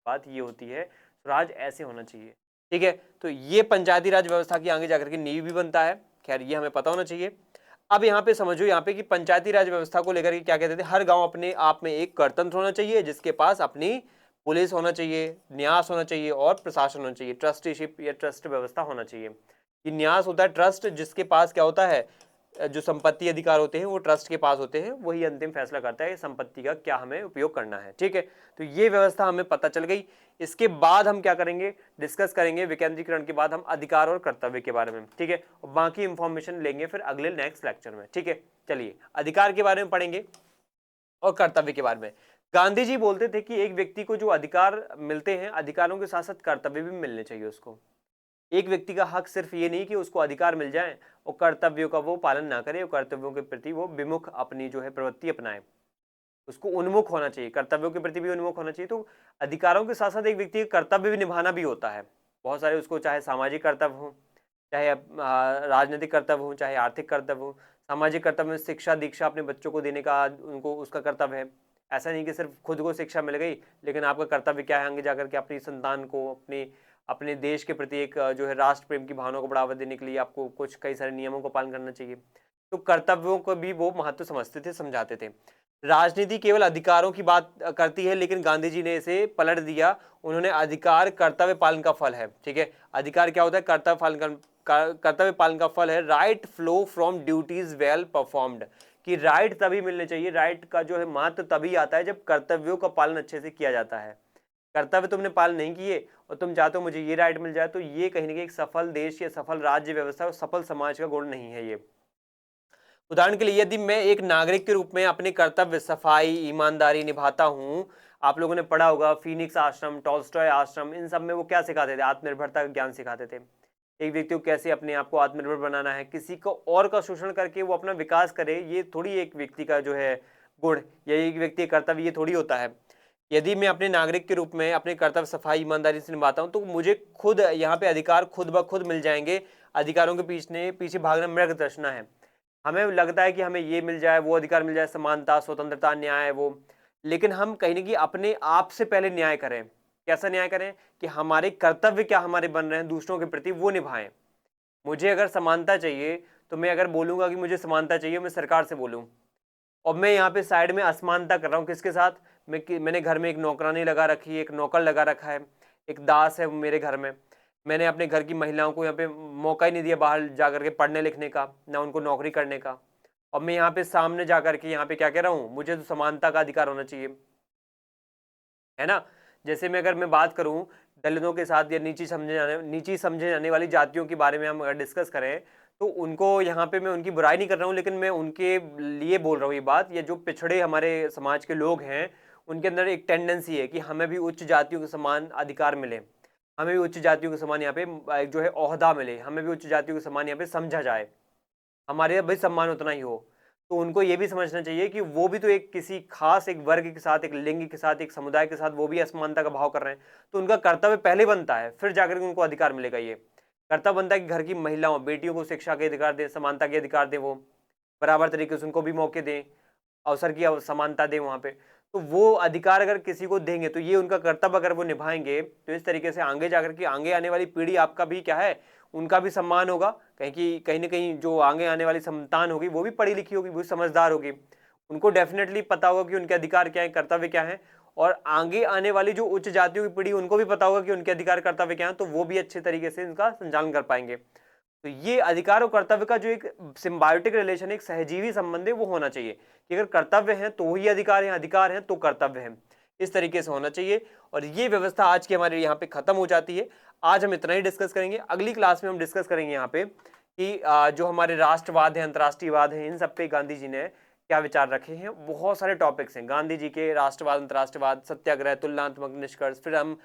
बात ये होती है, स्वराज ऐसे होना चाहिए। ठीक है, तो ये पंचायती राज व्यवस्था की आगे जाकर के नींव भी बनता है। खैर ये हमें पता होना चाहिए। अब यहाँ पे समझो यहाँ पे कि पंचायती राज व्यवस्था को लेकर के क्या कहते थे, हर गांव अपने आप में एक गणतंत्र होना चाहिए, जिसके पास अपनी पुलिस होना चाहिए, न्यास होना चाहिए और प्रशासन होना चाहिए, ट्रस्टीशिप या ट्रस्ट व्यवस्था होना चाहिए। ये न्यास होता है ट्रस्ट, जिसके पास क्या होता है, जो संपत्ति अधिकार होते हैं वो ट्रस्ट के पास होते हैं, वही अंतिम फैसला करता है संपत्ति का क्या हमें उपयोग करना है। ठीक है, तो ये व्यवस्था हमें पता चल गई। इसके बाद हम क्या करेंगे, डिस्कस करेंगे विकेंद्रीकरण के बाद हम अधिकार और कर्तव्य के बारे में। ठीक है, और बाकी इंफॉर्मेशन लेंगे फिर अगले नेक्स्ट लेक्चर में। ठीक है, चलिए अधिकार के बारे में पढ़ेंगे और कर्तव्य के बारे में। गांधी जी बोलते थे कि एक व्यक्ति को जो अधिकार मिलते हैं, अधिकारों के साथ साथ कर्तव्य भी मिलने चाहिए उसको। एक व्यक्ति का हक सिर्फ ये नहीं कि उसको अधिकार मिल जाए और कर्तव्यों का वो पालन ना करे और कर्तव्यों के प्रति वो विमुख अपनी जो है प्रवृत्ति अपनाए, उसको उन्मुख होना चाहिए, कर्तव्यों के प्रति भी उन्मुख होना चाहिए। तो अधिकारों के साथ साथ एक व्यक्ति का कर्तव्य भी निभाना भी होता है बहुत सारे, उसको चाहे सामाजिक कर्तव्य हो, चाहे राजनीतिक कर्तव्य हो, चाहे आर्थिक कर्तव्य हो। सामाजिक कर्तव्य में शिक्षा दीक्षा अपने बच्चों को देने का उनको उसका कर्तव्य है। ऐसा नहीं कि सिर्फ खुद को शिक्षा मिल गई, लेकिन आपका कर्तव्य क्या है आगे जाकर के अपनी संतान को, अपने देश के प्रति एक जो है राष्ट्र प्रेम की भावना को बढ़ावा देने के लिए आपको कुछ कई सारे नियमों का पालन करना चाहिए। तो कर्तव्यों को भी वो महत्व समझते थे, समझाते थे। राजनीति केवल अधिकारों की बात करती है, लेकिन गांधी जी ने इसे पलट दिया। उन्होंने अधिकार कर्तव्य पालन का फल है। ठीक है, अधिकार क्या होता है, कर्तव्य पालन का फल है। Right flow from duties well performed, कि राइट तभी मिलने चाहिए, राइट का जो है महत्व तभी आता है जब कर्तव्यों का पालन अच्छे से किया जाता है। कर्तव्य तुमने पालन नहीं किए और तुम चाहते हो मुझे ये राइट मिल जाए, तो ये कहीं ना कहीं एक सफल देश या सफल राज्य व्यवस्था और सफल समाज का गुण नहीं है। ये उदाहरण के लिए, यदि मैं एक नागरिक के रूप में अपने कर्तव्य सफाई ईमानदारी निभाता हूँ, आप लोगों ने पढ़ा होगा फिनिक्स आश्रम, टॉल्स्टॉय आश्रम, इन सब में वो क्या सिखाते थे, आत्मनिर्भरता का ज्ञान सिखाते थे। एक व्यक्ति को कैसे अपने आप को आत्मनिर्भर बनाना है, किसी को और का शोषण करके वो अपना विकास करे, ये थोड़ी एक व्यक्ति का जो है गुण या एक व्यक्ति का कर्तव्य ये थोड़ी होता है। यदि मैं अपने नागरिक के रूप में अपने कर्तव्य सफाई ईमानदारी से निभाता हूँ तो मुझे खुद यहाँ पे अधिकार खुद ब खुद मिल जाएंगे। अधिकारों के पीछे भागना मृग तृष्णा है। हमें लगता है कि हमें ये मिल जाए, वो अधिकार मिल जाए, समानता, स्वतंत्रता, न्याय, वो, लेकिन हम कहीं ना कहीं अपने आप से पहले न्याय करें। कैसा न्याय करें कि हमारे कर्तव्य क्या हमारे बन रहे हैं दूसरों के प्रति, वो निभाएं। मुझे अगर समानता चाहिए तो मैं अगर बोलूंगा कि मुझे समानता चाहिए, मैं सरकार से बोलूँ, और मैं यहाँ पे साइड में असमानता कर रहा हूँ किसके साथ, मैंने घर में एक नौकरानी लगा रखी है, एक नौकर लगा रखा है, एक दास है मेरे घर में। मैंने अपने घर की महिलाओं को यहाँ पे मौका ही नहीं दिया बाहर जाकर के पढ़ने लिखने का, ना उनको नौकरी करने का, और मैं यहाँ पे सामने जाकर के यहाँ पे क्या कह रहा हूँ, मुझे तो समानता का अधिकार होना चाहिए, है ना। जैसे मैं अगर मैं बात करूँ दलितों के साथ या नीची समझे जाने वाली जातियों के बारे में हम अगर डिस्कस करें, तो उनको यहाँ पे मैं उनकी बुराई नहीं कर रहा हूँ, लेकिन मैं उनके लिए बोल रहा हूँ ये बात, या जो पिछड़े हमारे समाज के लोग हैं उनके अंदर एक टेंडेंसी है कि हमें भी उच्च जातियों के समान अधिकार मिले, हमें भी उच्च जातियों के समान यहाँ पे जो है ओहदा मिले, हमें भी उच्च जातियों के समान यहाँ पे समझा जाए, हमारे भाई सम्मान उतना ही हो। तो उनको ये भी समझना चाहिए कि वो भी तो एक किसी खास एक वर्ग के साथ, एक लिंग के साथ, एक समुदाय के साथ वो भी असमानता का भाव कर रहे हैं, तो उनका कर्तव्य पहले बनता है, फिर जाकर के उनको अधिकार मिलेगा। ये कर्तव्य बनता है कि घर की महिलाओं, बेटियों को शिक्षा के अधिकार दें, समानता के अधिकार दें, वो बराबर तरीके से उनको भी मौके दें, अवसर की समानता दें वहाँ पे। तो वो अधिकार अगर किसी को देंगे तो ये उनका कर्तव्य अगर वो निभाएंगे तो इस तरीके से आगे जाकर के आगे आने वाली पीढ़ी आपका भी क्या है, उनका भी सम्मान होगा। कहीं ना कहीं जो आगे आने वाली संतान होगी वो भी पढ़ी लिखी होगी, वो भी समझदार होगी, उनको डेफिनेटली पता होगा कि उनके अधिकार क्या है, कर्तव्य क्या है। और आगे आने वाली जो उच्च जातियों की पीढ़ी, उनको भी पता होगा कि उनके अधिकार कर्तव्य क्या है, तो वो भी अच्छे तरीके से इनका संचालन कर पाएंगे। तो ये अधिकार और कर्तव्य का जो एक सिम्बायोटिक रिलेशन, एक सहजीवी संबंध है, वो होना चाहिए कि अगर कर्तव्य है तो ही अधिकार है, अधिकार है तो कर्तव्य है, इस तरीके से होना चाहिए। और ये व्यवस्था आज की हमारे यहाँ पे खत्म हो जाती है। आज हम इतना ही डिस्कस करेंगे। अगली क्लास में हम डिस्कस करेंगे यहाँ पे कि जो हमारे राष्ट्रवाद है, अंतर्राष्ट्रीयवाद है, इन सब पे गांधी जी ने क्या विचार रखे हैं। बहुत सारे टॉपिक्स हैं गांधी जी के, राष्ट्रवाद, अंतर्राष्ट्रवाद, सत्याग्रह, तुलनात्मक निष्कर्ष, फिर हम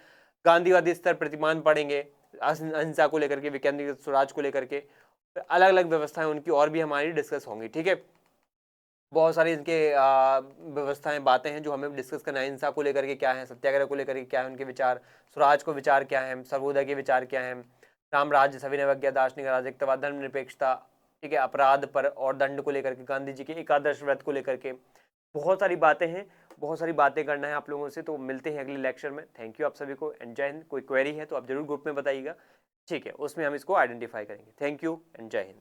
गांधीवादी स्तर प्रतिमान पढ़ेंगे, अहिंसा को लेकर के, विकेंद्रीकृत स्वराज को लेकर के, अलग अलग व्यवस्थाएं उनकी और भी हमारी डिस्कस होंगी। ठीक है, बहुत सारी इनके व्यवस्थाएं, बातें हैं जो हमें डिस्कस करना है। अहिंसा को लेकर के क्या है, सत्याग्रह को लेकर के क्या है उनके विचार, स्वराज को विचार क्या है, सर्वोदय के विचार क्या है, राम राज्य, सविनय अवज्ञा, दार्शनिक राजरिकतावाद, धर्मनिरपेक्षता, ठीक है, अपराध पर और दंड को लेकर के, गांधी जी के एकादश व्रत को लेकर के, बहुत सारी बातें हैं, बहुत सारी बातें करना है आप लोगों से। तो मिलते हैं अगले लेक्चर में। थैंक यू आप सभी को, एंड जय हिंद। कोई क्वेरी है तो आप जरूर ग्रुप में बताइएगा, ठीक है, उसमें हम इसको आइडेंटिफाई करेंगे। थैंक यू एंड जय हिंद।